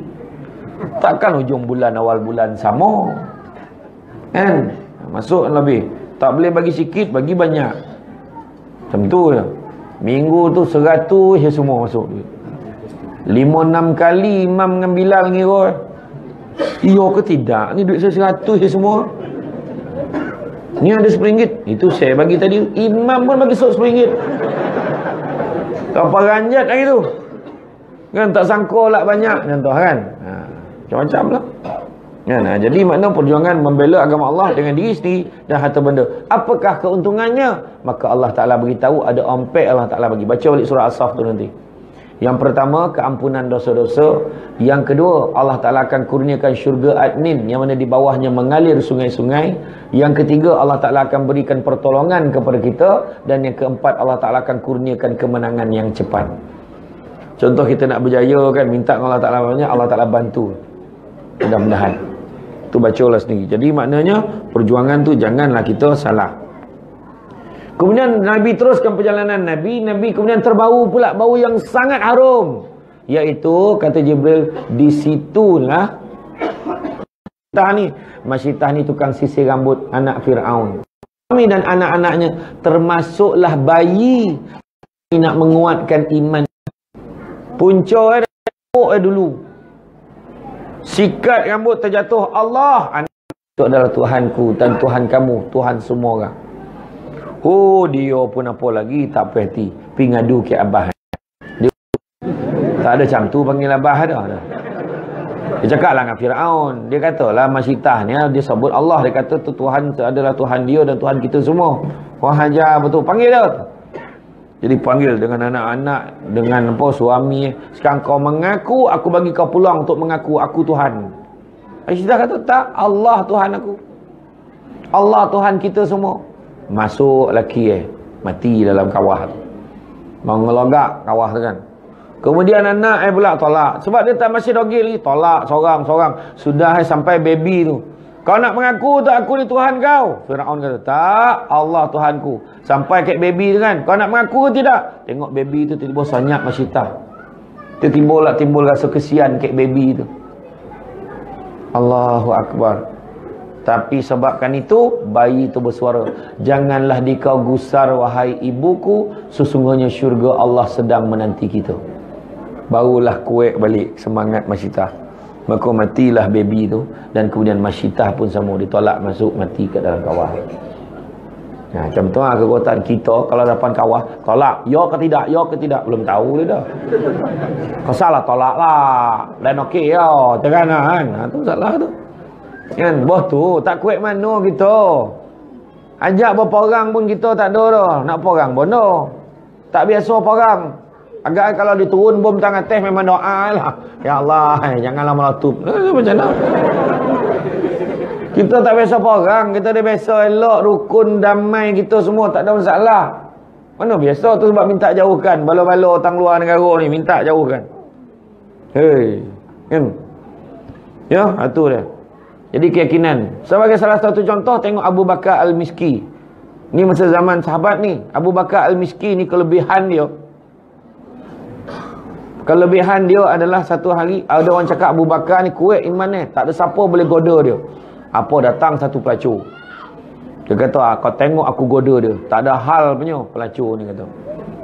Takkan hujung bulan awal bulan sama. Kan? Masuk lebih. Tak boleh bagi sikit, bagi banyak. Macam tu je. Minggu tu 100 je semua masuk duit. 5-6 kali Imam dengan Bilal ngira. Iya ke tidak? Ni duit saya 100 je semua. Ni ada RM10. Itu saya bagi tadi. Imam pun bagi RM10. Apa ranjat lagi tu? Kan tak sangka lah banyak. Contoh kan? Macam-macam lah. Kan? Jadi makna perjuangan membela agama Allah dengan diri sendiri dan harta benda. Apakah keuntungannya? Maka Allah Ta'ala beritahu ada ompek Allah Ta'ala bagi. Baca balik surah As-Saff tu nanti. Yang pertama, keampunan dosa-dosa. Yang kedua, Allah Ta'ala akan kurniakan syurga adnin, yang mana di bawahnya mengalir sungai-sungai. Yang ketiga, Allah Ta'ala akan berikan pertolongan kepada kita. Dan yang keempat, Allah Ta'ala akan kurniakan kemenangan yang cepat. Contoh kita nak berjaya kan, minta Allah Ta'ala banyak, Allah Ta'ala bantu. Mudah-mudahan. Itu bacalah sendiri. Jadi maknanya, perjuangan tu janganlah kita salah. Kemudian Nabi teruskan perjalanan Nabi kemudian terbau pula bau yang sangat harum, iaitu kata Jibril, di situlah Masyitah ni tukang sisir rambut anak Fir'aun. Kami dan anak-anaknya termasuklah bayi nak menguatkan iman. Punca dulu sikat rambut terjatuh, Allah itu adalah Tuhanku dan Tuhan kamu, Tuhan semua orang. Dia pun apa lagi tak perhati. Pergi ngadu ke Abah. Dia tak ada macam tu panggil Abah dah. Dia cakap lah dengan Fir'aun. Dia kata lah Masyitah ni, dia sebut Allah. Dia kata tu Tuhan adalah Tuhan dia dan Tuhan kita semua. Wah hajar betul. Panggil dia. Jadi panggil dengan anak-anak, dengan apa suami. Sekarang kau mengaku, aku bagi kau peluang untuk mengaku aku Tuhan. Masyitah kata tak, Allah Tuhan aku. Allah Tuhan kita semua. Masuk lelaki mati dalam kawah tu. Mau ngelogak kawah tu kan. Kemudian anak pula tolak. Sebab dia tak masih dogil lagi. Tolak seorang-seorang. Sudah sampai baby tu. Kau nak mengaku tak aku ni Tuhan kau? Fir'aun kata tak, Allah Tuhanku. Sampai kat baby tu kan. Kau nak mengaku ke tidak? Tengok baby tu tiba-tiba sanyak Masyitah. Timbul rasa kesian kat baby tu. Allahu Akbar. Tapi sebabkan itu, bayi itu bersuara, janganlah dikau gusar wahai ibuku, sesungguhnya syurga Allah sedang menanti kita. Barulah kuat balik semangat Masyitah. Maka matilah baby itu. Dan kemudian Masyitah pun sama, ditolak masuk, mati ke dalam kawah. Macam tu lah kekuatan kita. Kalau depan kawah, tolak, ya ke tidak, ya ke tidak, belum tahu dia dah. Kau salah tolak lah. Dan okey ya, jangan kan. Itu salah tu. Kan, boh tu tak kuat mana kita. Ajak berapa orang pun kita tak ada dah. Nak perang pun dah. Tak biasa perang. Agak kalau diturun bom tangan atas memang doa lah. Ya Allah, janganlah meletup. Macam mana? Kita tak biasa perang. Kita dah biasa elok, rukun, damai kita semua. Tak ada masalah. Mana biasa tu sebab minta jauhkan. Bala-bala orang luar negara ni minta jauhkan. Hei. Kan? Ya, itu dia. Jadi keyakinan. Sebagai salah satu contoh, tengok Abu Bakar Al-Miski. Ni masa zaman sahabat ni. Abu Bakar Al-Miski ni kelebihan dia. Kelebihan dia adalah satu hari ada orang cakap Abu Bakar ni kuat iman ni, tak ada siapa boleh goda dia. Apa datang satu pelacur. Dia kata, kau tengok aku goda dia. Tak ada hal punya pelacur ni kata.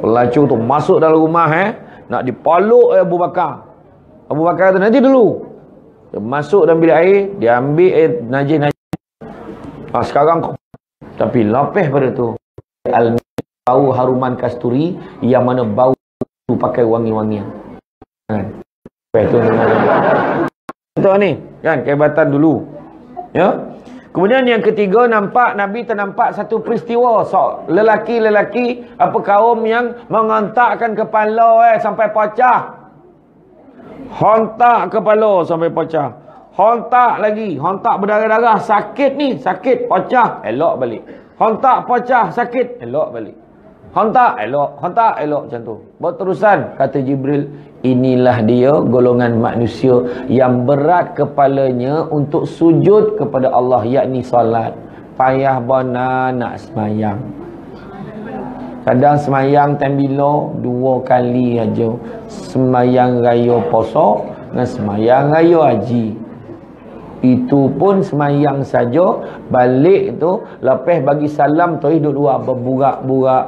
Pelacur tu masuk dalam rumah nak dipaluk Abu Bakar. Abu Bakar kata, nanti dulu. Dia masuk dalam bilik air, dia ambil najis-najis. Sekarang kau. Tapi lapis pada tu bau haruman kasturi yang mana bau tu pakai wangi-wangian. Kan? Contoh ni, kan kehebatan dulu. Ya. Kemudian yang ketiga, Nabi ternampak satu peristiwa. Lelaki-lelaki kaum yang mengontakkan kepala sampai pecah. Hontak kepala sampai pecah. Hontak lagi, hontak berdarah-darah, sakit ni, sakit, pecah, elok balik. Hontak pecah, sakit, elok balik. Hontak elok macam tu. Berterusan kata Jibril, inilah dia golongan manusia yang berat kepalanya untuk sujud kepada Allah, yakni solat. Payah bona nak semayang. Kadang semayang time bila 2 kali aja. Semayang raya poso dengan semayang raya haji. Itu pun semayang saja, balik tu lepas bagi salam tu duduk luar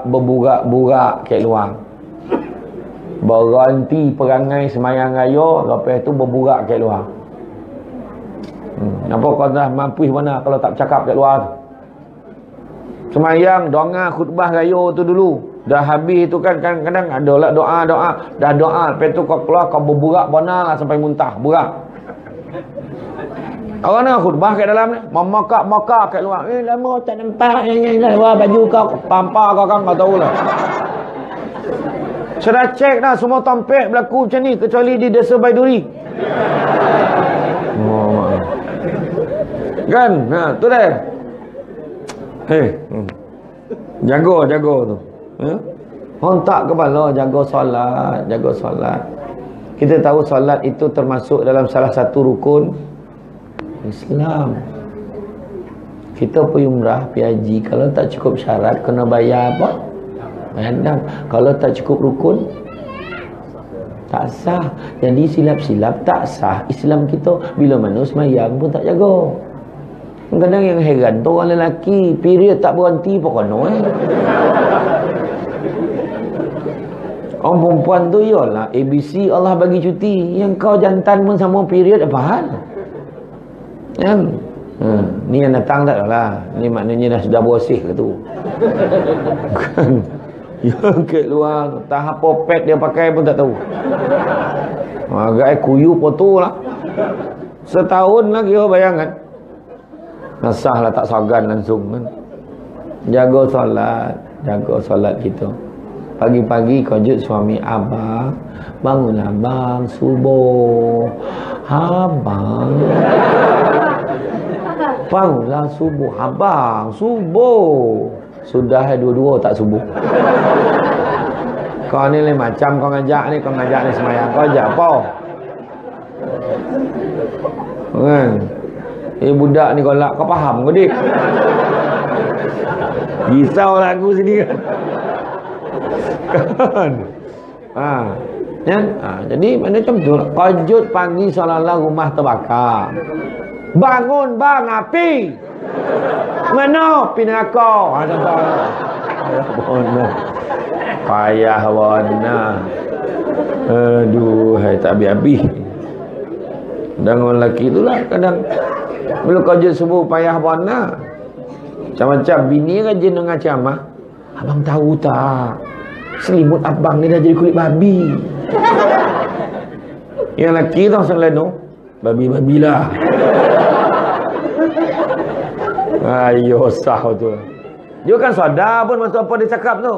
berburak-burak kat luar. Berhenti perangai semayang raya, lepas tu berburak kat luar. Nampak kau dah mampu mana kalau tak bercakap kat luar tu. Semayang, doa khutbah raya tu dulu. Dah habis tu kan kadang-kadang ada lah doa-doa. Dah doa, lepas tu kau keluar kau berburak bona lah sampai muntah, burak. Orang nak khutbah kat dalam ni, memakak-makak kat luar. Lama tak nampak yang luar baju kau, pampar kau kan, kau tahulah. Saya dah cek dah, semua tampik berlaku macam ni, kecuali di Desa Baiduri. Kan? Tu dah. Jaga tu. Hontak kepala, jaga solat. Kita tahu solat itu termasuk dalam salah satu rukun Islam. Kita pergi umrah, pergi haji, kalau tak cukup syarat kena bayar apa? Bayar. Kalau tak cukup rukun tak sah. Jadi silap-silap tak sah Islam kita. Bila mana semayang pun tak jaga. Kadang yang heran tu orang lelaki period tak berhenti pun kono Orang perempuan tu ialah ABC Allah bagi cuti. Yang kau jantan pun sama period apa hal? Yang ni yang datang tak lah. Ni maknanya dah sudah bersih ke tu. Kan? Yang kat luar entah apa pad dia pakai pun tak tahu. Agak kuyu foto lah. Setahun lah kira bayangan. Nasah lah tak sagan langsung kan. Jaga solat kita. Pagi-pagi kajut suami, abang, bangunlah abang, subuh. Abang, bangunlah subuh. Abang, subuh. Sudah dua-dua tak subuh. Kau ni lain macam kau ngajak ni semayang. Kau ajak apa? Kan? Budak ni golak, kau faham ke dik? Risau lah aku sini kan. Jadi macam tu. Kajut pagi seolah-olah rumah terbakar. Bangun bang, api. Mana api neraka? Payah warna. Aduh, tak habis-habis. Dan orang lelaki itulah kadang bila kajut subuh payah warna. Macam-macam bini rajin dengan ceramah. Abang tahu tak? Selimut abang ni dah jadi kulit babi. Yang lelaki tu selalu babi-babilah. Ayo sah tu. Dia kan sadar pun masa apa dia cakap tu.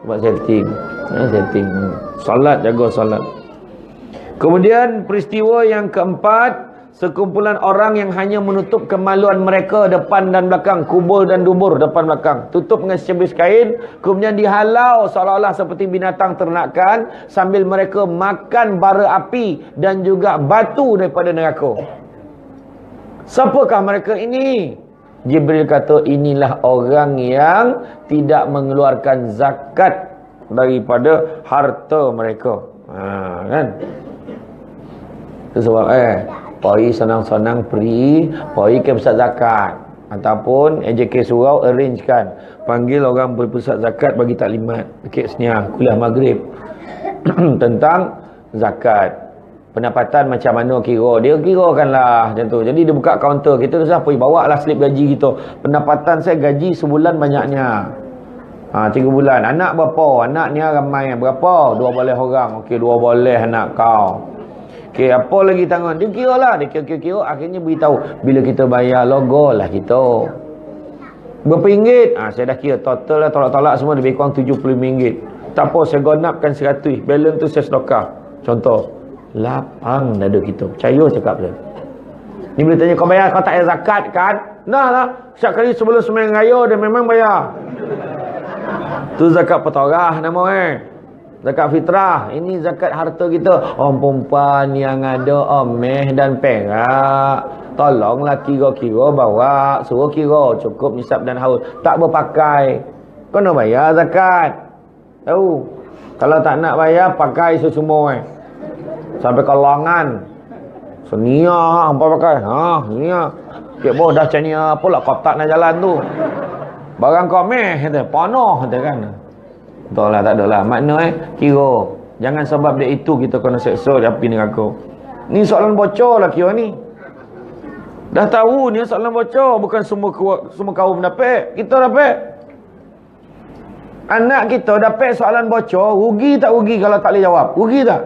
Buat setting. Setting. Solat, jaga solat. Kemudian peristiwa yang keempat, sekumpulan orang yang hanya menutup kemaluan mereka depan dan belakang, kubur dan dubur depan belakang, tutup dengan secebis kain, kemudian dihalau seolah-olah seperti binatang ternakan sambil mereka makan bara api dan juga batu daripada neraka. Siapakah mereka ini? Jibril kata, inilah orang yang tidak mengeluarkan zakat daripada harta mereka. Kan? Itu sebab poi senang-senang poi ke pusat zakat ataupun AJK Surau arrange kan, panggil orang berpusat zakat bagi taklimat dekat sini kuliah maghrib tentang zakat. Pendapatan macam mana kira, dia kirakanlah macam tu. Jadi dia buka kaunter kita, terus apa, bawa lah slip gaji kita. Pendapatan saya gaji sebulan banyaknya 3 bulan. Anak berapa? Anaknya ramai berapa? 2 boleh orang. Okey, 2 boleh anak kau. Okey, apa lagi tangan? Dia kira lah. Dia kira-kira. Akhirnya beritahu. Bila kita bayar logo lah kita. Berapa ringgit? Saya dah kira. Total lah tolak-tolak semua lebih kurang RM70. Tak apa, saya gonapkan 100. Balance tu saya sedekah. Contoh. Lapang dada kita. Percaya cakap dia. Ni bila tanya, kau bayar, kau tak payah zakat kan? Nah lah. Setiap kali sebelum sembahyang raya, dia memang bayar. Tu zakat petorah nama zakat fitrah. Ini zakat harta kita. Orang perempuan yang ada meh dan perak, tolonglah kira-kira bawa. Suruh kira cukup nisab dan haul. Tak berpakai, kau nak bayar zakat. Tahu. Kalau tak nak bayar, pakai semua sampai kalangan. Senia hampa pakai. Senia. Kek boh dah macam ni apalah kau tak nak jalan tu. Barang kau meh kata, panah kata kan. Betul lah, tak ada lah. Makna kira. Jangan sebab dia itu kita kena seksa di api neraka. Ni soalan bocor lah kira ni. Dah tahu ni soalan bocor. Bukan semua kaum dapat. Kita dapat. Anak kita dapat soalan bocor. Rugi tak rugi kalau tak boleh jawab? Rugi tak?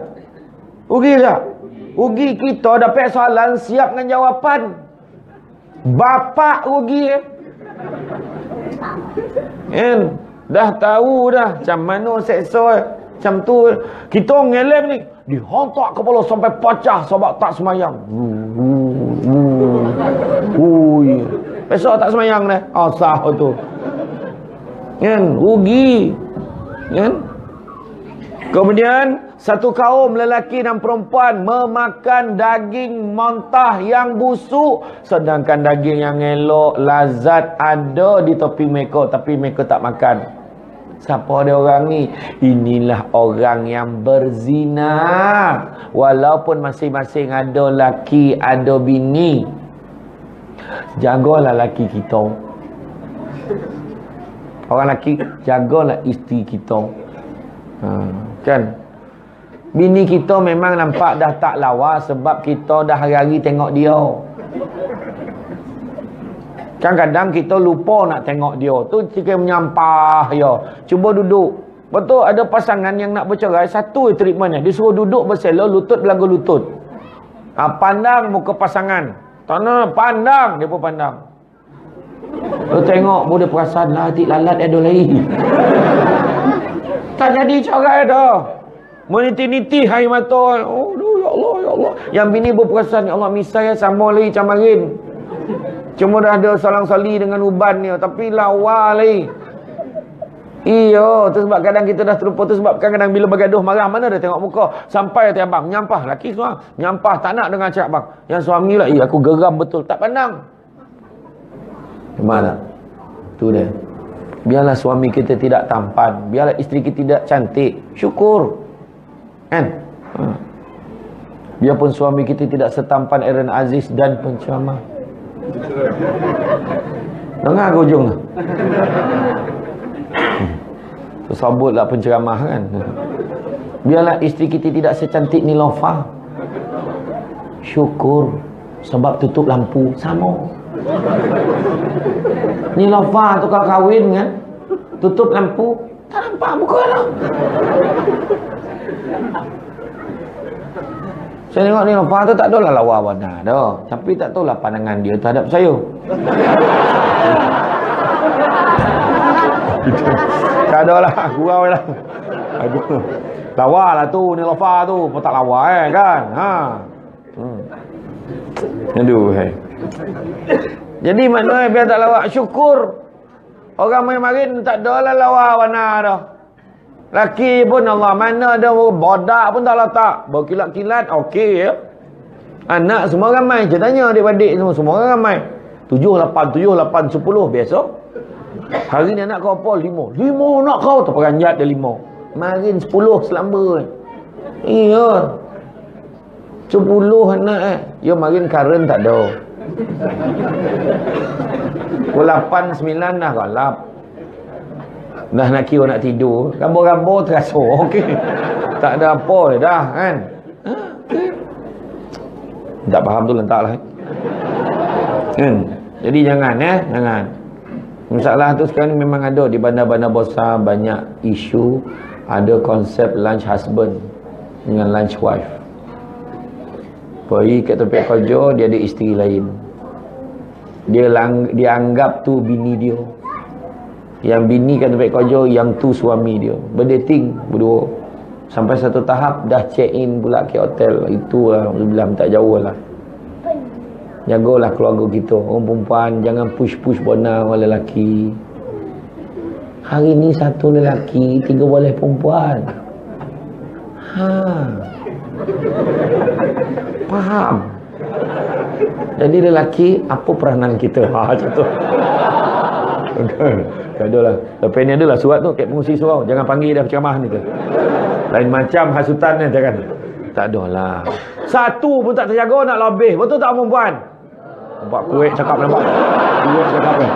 Rugi tak? Rugi kita dapat soalan siap dengan jawapan. Bapak rugi dah tahu dah macam mana seksa macam tu. Kita ngelem ni dihantar kepala sampai pecah sebab tak semayang. Besok tak semayang dah. Asah tu kan, rugi kan. Kemudian satu kaum lelaki dan perempuan memakan daging mentah yang busuk, sedangkan daging yang elok, lazat ada di tepi mereka, tapi mereka tak makan. Siapa dia orang ni? Inilah orang yang berzina. Walaupun masing-masing ada laki, ada bini. Jagalah laki kita. Orang laki, jagalah isteri kita. Kan? Bini kita memang nampak dah tak lawa sebab kita dah hari-hari tengok dia. Kadang-kadang kita lupa nak tengok dia. Tu cikgu menyampah ya. Cuba duduk. Betul ada pasangan yang nak bercerai, satu treatmentnya. Dia suruh duduk bersela, lutut belaga lutut. Pandang muka pasangan. Tak nak pandang, dia pun pandang. Lu tengok boleh perasan lah hati lalat ada lagi. Tak jadi cerai dah. Meniti-niti air mata. Oh ya Allah, ya Allah. Yang bini berperasan, ya Allah misai sama lagi camarin. Cuma dah ada salang-sali dengan uban dia, tapi lawa lagi. Iya, tu sebab kadang kita dah terlupa. Tu sebab kadang bila bergaduh marah, mana dia tengok muka. Sampai hati abang, menyampah. Laki semua menyampah, tak nak dengar cakap abang. Yang suami lah, aku geram betul. Tak pandang. Gimana? Tu dia. Biarlah suami kita tidak tampan, biarlah isteri kita tidak cantik, syukur. Kan? Biarpun suami kita tidak setampan Aaron Aziz dan penceramah. Dengar ke ujung tu? Sebutlah penceramah kan. Biarlah isteri kita tidak secantik Nilofa, syukur. Sebab tutup lampu sama. Nilofa tu kalau kahwin kan, tutup lampu, tak nampak muka lah. Saya tengok Nilofa tu tak adalah lawa warna dah, tapi tak tahulah pandangan dia terhadap saya. Gitu. Tak ada lah, gurau lah. Aduh. Lawa lah tu, ni lofa tu. Pun tak lawa kan. Ha. Aduh. Jadi maknanya biar tak lawa. Syukur. Orang main-main tak ada lah lawa warna dah. Laki pun Allah mana ada bodak pun tak letak. Berkilat-kilat okey ya. Anak semua ramai. Saya tanya adik-adik semua orang ramai. 7, 8, 10 biasa. Hari ni anak kau apa? 5 nak kau terperanjat dia 5. Marin 10 selamba. Iya. 10 anak Ya marin karen tak ada. Pukul 8, 9 dah galap. Dah nak kira nak tidur. Gambar-gambar terasa okey. Tak ada apa dah kan. Tak faham tu lentaklah. Jadi jangan jangan. Masalah tu sekarang memang ada di bandar-bandar besar, banyak isu ada konsep lunch husband dengan lunch wife. Pergi kat tempat kerja dia ada isteri lain. Dia anggap tu bini dia. Yang bini kat tempat kerja yang tu suami dia. Berdating berdua. Sampai satu tahap dah check in pula ke hotel. Itulah bilang tak jauh lah. Jagalah keluarga kita. Orang perempuan jangan push-push bona orang lelaki. Hari ni satu lelaki, 3 boleh perempuan. Faham? Jadi lelaki, apa peranan kita? Macam tu. Tak ada lah. Lepas ni adalah surat tu, kat pengusi surau. Jangan panggil dah ceramah ni ke. Lain macam hasutan ni, jangan. Tak ada lah. Satu pun tak terjaga nak lebih. Betul tak perempuan? Nampak kuih cakap nampak. Kuih cakap kan.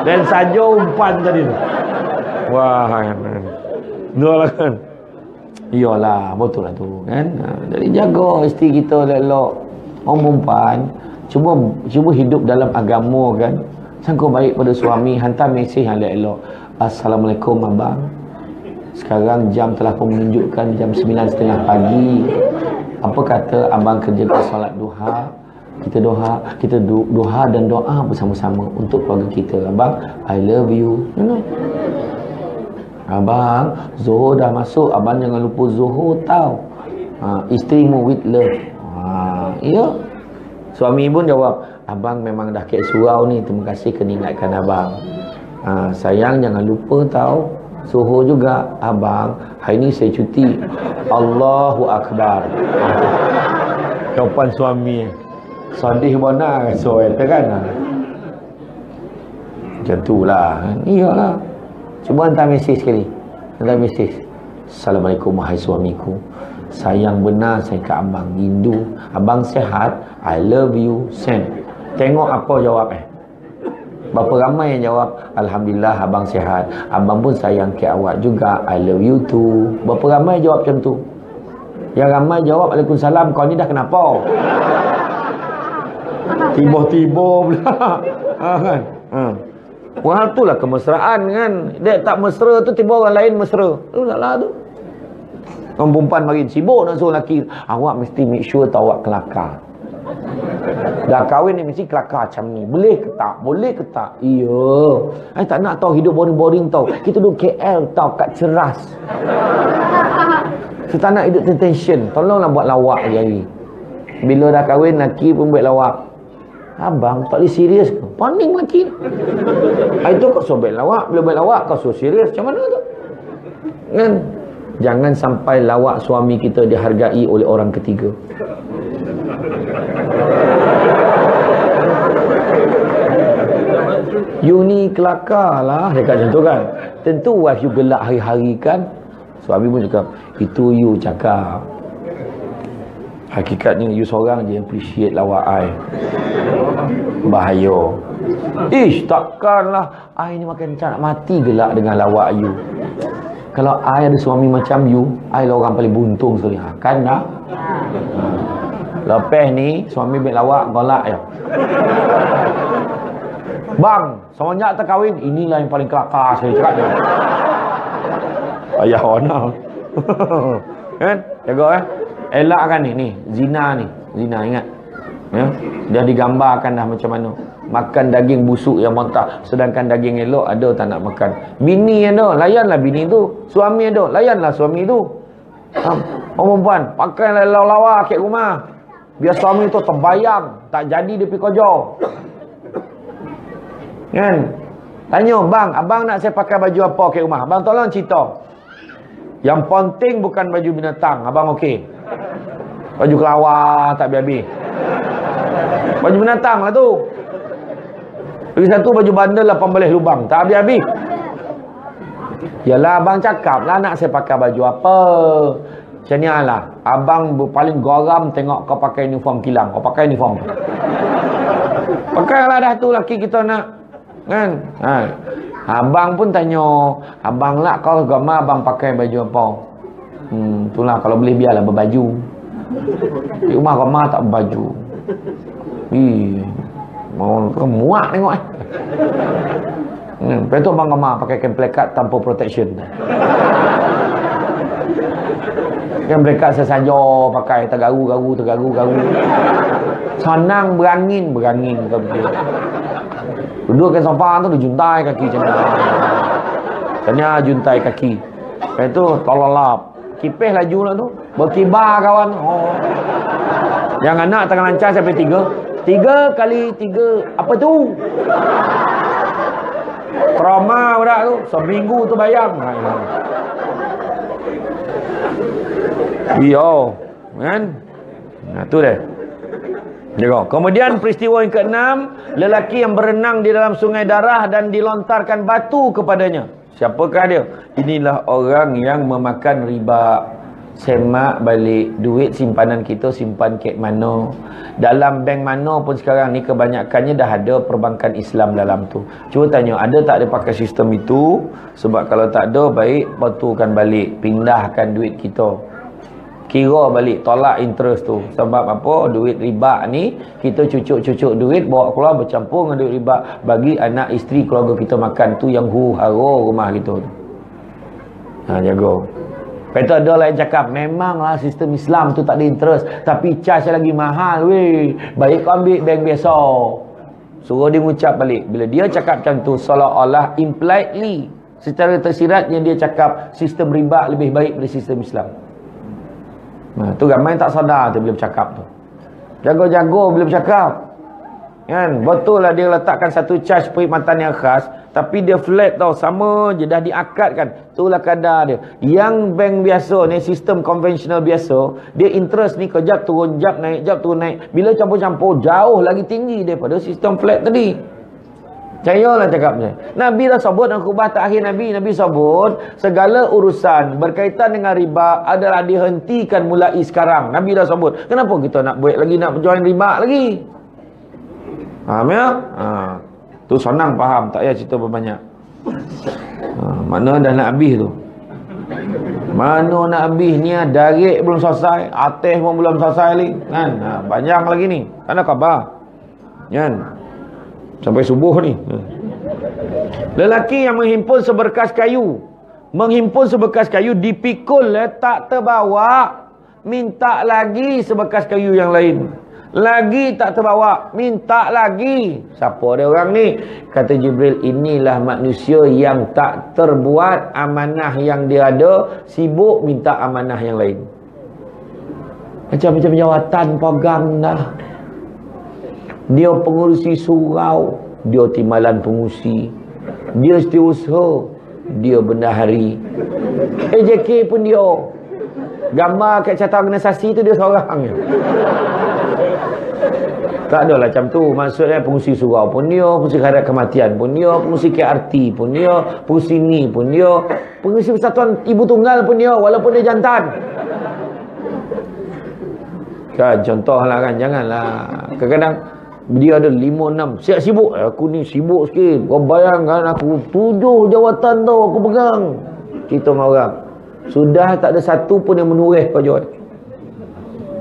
Dan saja umpan tadi tu. Wah kan. Itulah kan. Iyalah, betul lah tu kan. Jadi jaga isteri kita elok. Orang perempuan cuba hidup dalam agama kan. Sangka baik pada suami, hantar mesej yang elok. Assalamualaikum abang. Sekarang jam telah pun menunjukkan jam 9.30 pagi. Apa kata abang kerjakan solat duha? Kita doa dan doa bersama-sama untuk keluarga kita. Abang, I love you. Abang, Zuhur dah masuk. Abang jangan lupa Zuhur tau. Isterimu with love. Ya. Suami pun jawab, abang memang dah kek surau ni. Terima kasih kena ingatkan abang. Sayang jangan lupa tau. Zuhur juga. Abang, hari ni saya cuti. Allahu Akbar. Jawapan suami. Sedih mana so kan. Macam tu lah. Iyalah. Cuba hantar mesej sekali. Hantar mesej. Assalamualaikum wahai suamiku. Sayang benar saya ke abang. Rindu. Abang sihat. I love you. Send. Tengok apa jawab Berapa ramai yang jawab, Alhamdulillah abang sihat. Abang pun sayang ke awak juga. I love you too. Berapa ramai jawab macam tu? Yang ramai jawab, Waalaikumsalam. Kau ni dah kenapa? Tiba-tiba pula. Kan? Wah, itulah kemesraan kan. Dia tak mesra tu, tiba orang lain mesra. Tu taklah tu. Orang perempuan makin sibuk nak suruh lelaki. Awak mesti make sure tahu awak kelakar. Dah kahwin ni mesti kelakar macam ni. Boleh ke tak? Boleh ke tak? Iya. I tak nak tahu hidup boring-boring tau. Kita duduk KL tau, kat Ceras. Kita tak nak hidup tension. Tolonglah buat lawak hari-hari. Bila dah kahwin, lelaki pun buat lawak. Abang, tak boleh serius ke? Paning lelaki. Itu kau suruh buat lawak. Bila buat lawak, kau suruh serius. Macam mana tu? Kan? Jangan sampai lawak suami kita dihargai oleh orang ketiga. You ni kelakar lah. Dia kata macam tu kan. Tentu wife you gelak hari-hari kan. Suami pun cakap, itu you cakap. Hakikatnya you seorang je appreciate lawak I. Bahaya. Ish, takkanlah I ni makan macam nak mati gelak dengan lawak you. Kalau I ada suami macam you, I lah orang paling buntung sekali. Kan dah? Lepas ni suami ambil lawak, golak je. Bang, semenjak terkahwin, inilah yang paling kelakar saya cakap ni. Ayah warna. Kan? Jaga elakkan ni. Zina ni. Zina, ingat. Ya? Dia digambarkan dah macam mana. Makan daging busuk yang mentah, sedangkan daging elok ada tak nak makan. Bini ada, layanlah bini tu. Suami ada, layanlah suami tu. Orang perempuan pakai lawa-lawa kat rumah, biar suami tu terbayang, tak jadi dia pergi kerja. Kan? Tanya, bang, abang nak saya pakai baju apa kat rumah? Abang tolong cerita. Yang penting bukan baju binatang. Abang okey. Baju kelawar tak habis-habis. Baju binatang lah tu. Lagi satu baju bandel 18 lubang, tak habis-habis. Yalah, abang cakap lah nak saya pakai baju apa. Macam ni lah. Abang paling geram tengok kau pakai uniform kilang. Kau pakai uniform. Pakailah dah tu laki kita nak. Kan? Abang pun tanya, abang lah kau agama abang pakai baju apa? Itulah kalau boleh biarlah berbaju. Di rumah agama tak berbaju. Mau muak tengok lepas tu abang agama pakai kain plekat tanpa protection. Kain plekat sesaja pakai tergaru-garu. Senang berangin kau betul. Duduk kat sofa tu dia juntai kaki macam ni. Tanya juntai kaki. Lepas tu tolong lap. Kipis laju lah tu. Berkibar kawan. Yang anak tengah lancar sampai 3 kali 3. Apa tu? Trauma budak tu. Seminggu tu bayang. Iya. Kan? Nah tu dia. Kemudian peristiwa yang ke-6, lelaki yang berenang di dalam sungai darah dan dilontarkan batu kepadanya. Siapakah dia? Inilah orang yang memakan riba. Semak balik duit simpanan kita, simpan kat mana. Dalam bank mana pun sekarang ni kebanyakannya dah ada perbankan Islam dalam tu. Cuba tanya, ada tak dia pakai sistem itu? Sebab kalau tak ada, baik batukan balik, pindahkan duit kita. Kira balik, tolak interest tu. Sebab apa? Duit riba ni kita cucuk-cucuk duit, bawa keluar bercampur dengan duit riba, bagi anak isteri keluarga kita makan. Tu yang huru-hara rumah kita tu. Jaga. Lepas tu ada lah yang cakap, memanglah sistem Islam tu tak ada interest, tapi charge lagi mahal weh. Baik kau ambil bank biasa. Suruh dia mengucap balik. Bila dia cakap macam tu, seolah-olah impliedly, secara tersirat yang dia cakap sistem riba lebih baik dari sistem Islam. Tu ramai tak sadar tu bila bercakap tu. Jago-jago bila bercakap. Kan? Betul lah dia letakkan satu charge perkhidmatan yang khas, tapi dia flat tau, sama je, dah diakadkan. Itulah kadar dia. Yang bank biasa ni, sistem konvensional biasa, dia interest ni kejap turun, jap naik, jap turun naik. Bila campur-campur, jauh lagi tinggi daripada sistem flat tadi. Percayalah cakapnya. Nabi dah sebut dalam khutbah terakhir Nabi sebut segala urusan berkaitan dengan riba adalah dihentikan mulai sekarang. Nabi dah sebut. Kenapa kita nak buat lagi, nak join riba lagi? Faham ya? Tu senang faham, tak payah cerita berbanyak. Mana dah nak habis tu. Mana nak habis ni, darik belum selesai, atas pun belum selesai lagi. Kan? Banyak lagi ni. Ada khabar? Kan? Sampai subuh ni. Lelaki yang menghimpun seberkas kayu, dipikul, tak terbawa, minta lagi seberkas kayu yang lain. Lagi tak terbawa, minta lagi. Siapa dia orang ni? Kata Jibril, inilah manusia yang tak terbuat amanah yang dia ada, sibuk minta amanah yang lain. Macam-macam jawatan pegang dah. Dia pengurusi surau, dia timbalan pengurusi, dia setiausaha, dia bendahari, AJK pun dia. Gambar kat catatan organisasi tu dia seorang je. Tak adalah macam tu. Maksudnya pengurusi surau pun dia, pengurusi khairat kematian pun dia, pengurusi KRT pun dia, pengurusi ni pun dia, pengurusi persatuan ibu tunggal pun dia, walaupun dia jantan. Kan contohlah kan, janganlah. Kadang-kadang dia ada 5-6 siap sibuk. Aku ni sibuk sikit. Kau bayangkan aku 7 jawatan tau aku pegang. Kita dengan orang. Sudah tak ada satu pun yang menulis kau jual.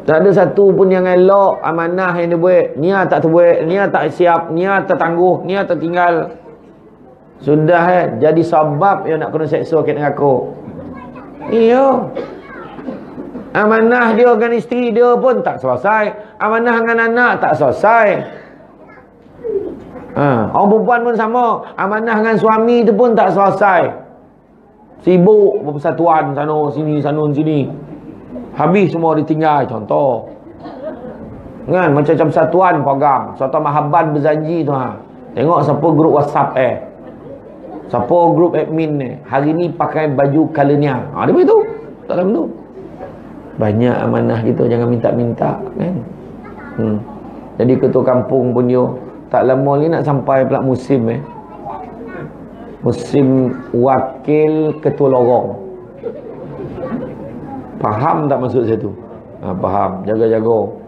Tak ada satu pun yang elok amanah yang dia buat. Niat tak terbuat, niat tak siap, niat tertangguh, niat tertinggal. Sudah jadi sebab yang nak kena seksa kat dengan aku. Iya. Amanah dia dengan isteri dia pun tak selesai. Amanah dengan anak tak selesai. Orang perempuan pun sama. Amanah dengan suami tu pun tak selesai. Sibuk berpersatuan sana sini. Habis semua ditinggal. Contoh kan, macam persatuan program suatu mahabban berjanji tu tengok siapa grup WhatsApp siapa grup admin ni hari ni pakai baju color ni dia begitu. Tak dalam tu banyak amanah kita, jangan minta-minta kan. Jadi ketua kampung pun dia tak lama ni nak sampai pula musim musim wakil ketua lorong. Faham tak maksud saya tu? Faham, jaga-jaga.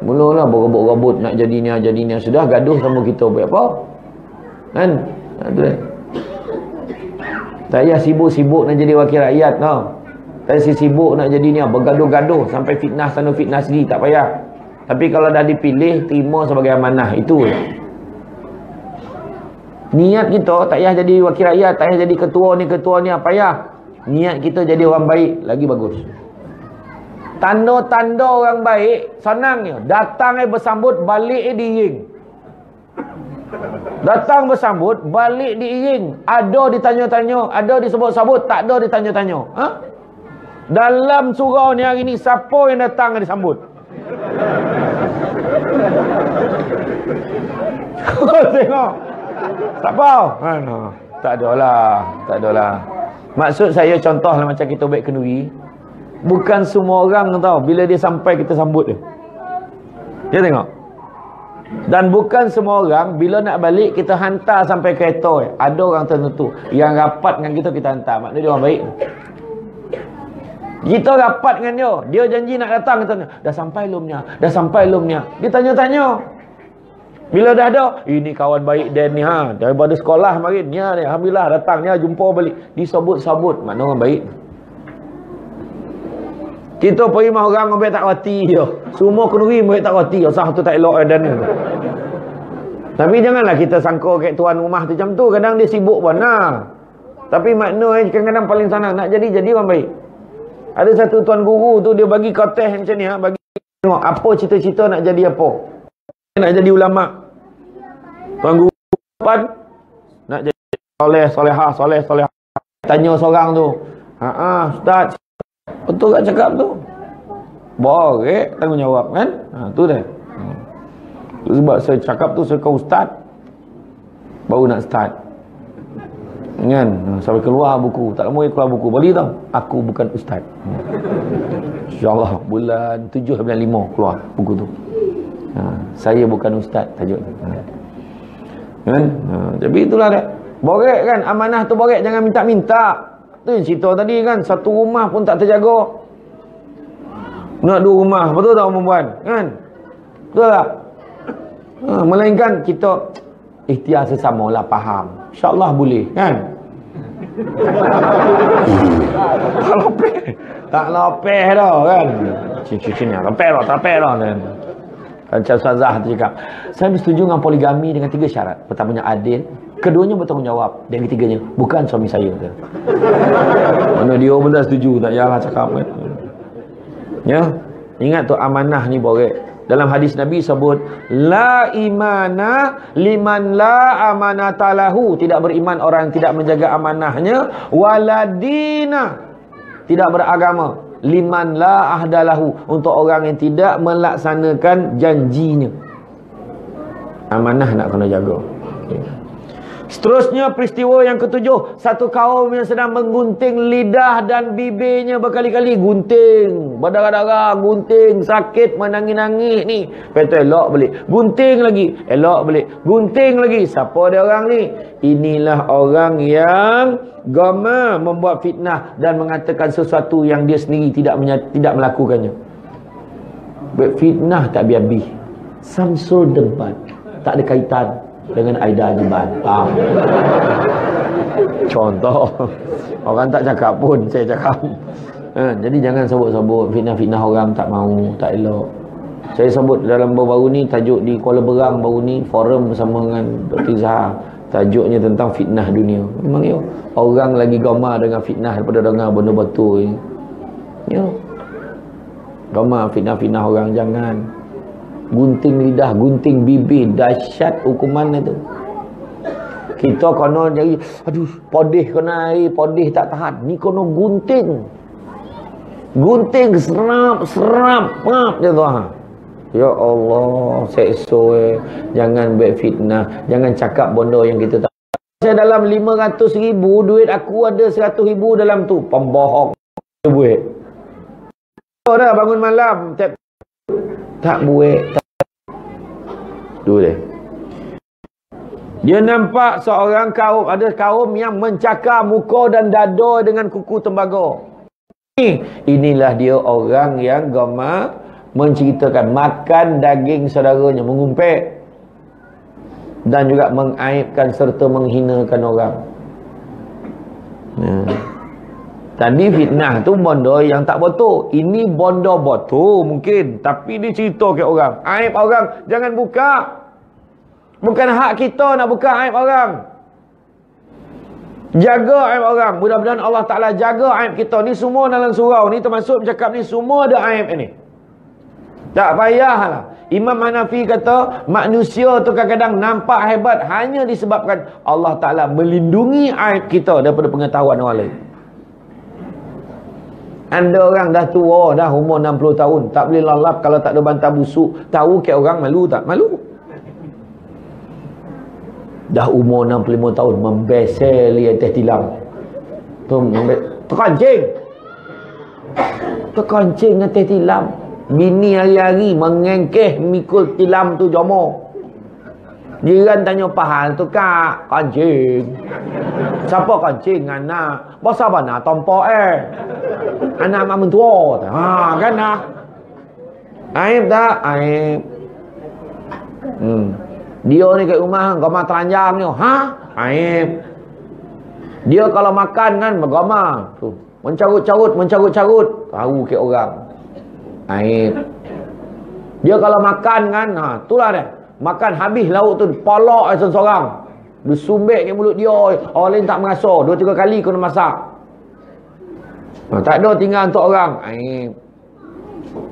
Mulalah berebut-rebut nak jadi ni. Sudah gaduh sama kita buat apa? Kan? Tu dah. Tak payah sibuk-sibuk nak jadi wakil rakyat tau. Tak payah sibuk nak jadi ni bergaduh-gaduh sampai fitnah sana fitnah sini, tak payah. Tapi kalau dah dipilih, terima sebagai amanah, itu niat kita tak payah jadi wakil rakyat, tak payah jadi ketua ni apa payah. Niat kita jadi orang baik lagi bagus. Tanda-tanda orang baik senangnya, datang bersambut, balik diiring. Datang bersambut, balik diiring. Ada ditanya-tanya, ada disebut-sebut, tak ada ditanya-tanya. Dalam surau ni hari ni siapa yang datang disambut? Tengok. Siapa? Tak adalah. Maksud saya contohlah macam kita baik kenduri. Bukan semua orang tahu bila dia sampai kita sambut dia. Dia tengok. Dan bukan semua orang bila nak balik kita hantar sampai kereta. Ada orang tertentu yang rapat dengan kita hantar. Maknanya dia orang baik. Kita rapat dengan dia. Dia janji nak datang, kita tanya, dah sampai belum ni? Dia tanya-tanya. Bila dah ada, ini kawan baik Dan ni daripada sekolah kemarin ni alhamdulillah datang ni jumpa balik. Disebut-sebut, mana orang baik. Kita pergi mah orang ambil tak roti je. Semua kenduri ambil tak roti. Asal tu tak elok Dan ni. Tapi janganlah kita sangka kat tuan rumah tu macam tu. Kadang dia sibuk pun Tapi makna kadang-kadang paling senang nak jadi orang baik. Ada satu tuan guru tu dia bagi kotes macam ni bagi tengok apa cita-cita nak jadi apa. Nak jadi ulama. Tuan guru depan nak jadi soleh. Tanya seorang tu. Ustaz, betul tak cakap tu? Boleh tanggungjawab kan? Tu dah. Sebab saya cakap tu saya kau ustaz baru nak start. Kan? Sampai keluar buku. Tak lama keluar buku. Boleh tau. Aku bukan ustaz. InsyaAllah bulan 7 bulan 5 keluar buku tu. Saya bukan ustaz tajuk tu. Kan? Jadi itulah dia. Borek kan? Amanah tu borek. Jangan minta-minta. Tu yang cerita tadi kan. Satu rumah pun tak terjaga. Nak 2 rumah. Betul tak perempuan? Kan? Betul tak? Melainkan kita ikhtiar sesama lah, faham. InsyaAllah boleh kan? Tak lopeh dah kan? Sini tapeh dah kan? Macam Ustazah tu cakap, saya bersetuju dengan poligami dengan 3 syarat. Pertamanya adil, keduanya bertanggungjawab, dan ketiganya bukan suami saya. Mana dia pun tak setuju, tak payahlah cakap kan? Ya, ingat tu amanah ni borek. Dalam hadis Nabi sebut, la imana liman la amanata lahu. Tidak beriman orang yang tidak menjaga amanahnya. Waladina, tidak beragama. Liman la ahdalahu, untuk orang yang tidak melaksanakan janjinya. Amanah nak kena jaga. Seterusnya peristiwa yang ke-7, satu kaum yang sedang menggunting lidah dan bibirnya berkali-kali. Gunting, berdarah-darah, gunting, sakit, menangis-nangis ni. Lepas tu elok balik, gunting lagi, elok balik, gunting lagi. Siapa dia orang ni? Inilah orang yang gama membuat fitnah dan mengatakan sesuatu yang dia sendiri tidak melakukannya. Fitnah tak habis-habis. Samsul Debat tak ada kaitan dengan Aida Jiban. Contoh. Orang tak cakap pun saya cakap. Jadi jangan sebut-sebut fitnah-fitnah orang, tak mahu, tak elok. Saya sebut dalam baru-baru ni, tajuk di Kuala Berang baru ni, forum bersama dengan Dr. Zahar. Tajuknya tentang fitnah dunia. Memang ya, orang lagi gemar dengan fitnah daripada dengar benda betul. Ya. Gemar fitnah-fitnah orang, jangan. gunting lidah, gunting bibir, dahsyat hukuman itu. Kita kena jadi, aduh, podih kena air, podih tak tahan. Ni kena gunting. Gunting, serap, pap je tu. Ya Allah, sekso jangan buat fitnah, jangan cakap benda yang kita tak. Saya dalam 500,000, duit aku ada 100,000 dalam tu. Pembohong buat. Oh dah bangun malam, tak buat. Tu dia. Dia nampak seorang kaum, ada kaum yang mencakar muka dan dada dengan kuku tembaga. Inilah dia orang yang gemar menceritakan makan daging saudaranya, mengumpet dan juga mengaibkan serta menghinakan orang. Tadi fitnah tu benda yang tak betul. Ini benda betul mungkin, tapi dia cerita ke orang. Aib orang jangan buka. Bukan hak kita nak buka aib orang. Jaga aib orang. Mudah-mudahan Allah Ta'ala jaga aib kita. Ni semua dalam surau ni termasuk bercakap ni semua ada aib ini. Tak payahlah. Imam Hanafi kata manusia tu kadang-kadang nampak hebat hanya disebabkan Allah Ta'ala melindungi aib kita daripada pengetahuan orang lain. Anda orang dah tua, dah umur 60 tahun, tak boleh lalap kalau tak ada bantal busuk. Tahu ke orang malu tak? Malu. Dah umur 65 tahun membeseli atas tilam. Terkancing. Terkancing atas tilam. Bini hari-hari mengengkeh mikul tilam tu jomor. Jiran tanya pahal tu kak, kancing. Siapa kancing? Anak. Basa mana tompo anak mak mentua. Ha kan dah. Aib tak? Aib. Dia ni kat rumah gamar teranjang ni. Ha? Aib. Dia kalau makan kan bergamar tu. Mencarut-carut. Tahu ke orang. Aib. Dia kalau makan kan, itulah dia. Makan habis lauk tu, polok seorang. Dia sumbek ke mulut dia. Orang lain tak merasa. 2-3 kali kena masak. Tak ada tinggal untuk orang. Aib.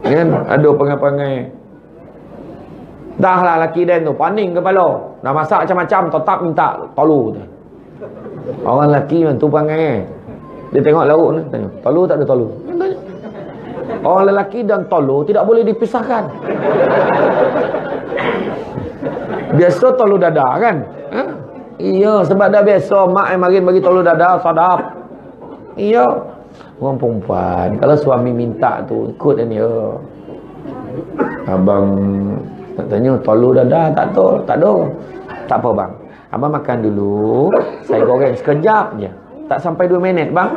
Kan? Ada perangai-perangai. Dah lah laki dan tu paning kepala. Dah masak macam-macam, tetap minta tolu tu. Orang lelaki tu perangai. Dia tengok lauk ni, tanya, tolu tak ada tolu? Orang lelaki dan tolu tidak boleh dipisahkan. Biasa tolu dada kan? Ha? Iya, sebab dah biasa mak yang marin bagi tolu dada, sadap. Iya. Orang perempuan, kalau suami minta tu, ikut dia. Abang nak tanya, tolu dada tak tahu, tak ada. Tak apa bang, abang makan dulu, saya goreng sekejap je. Tak sampai 2 minit bang.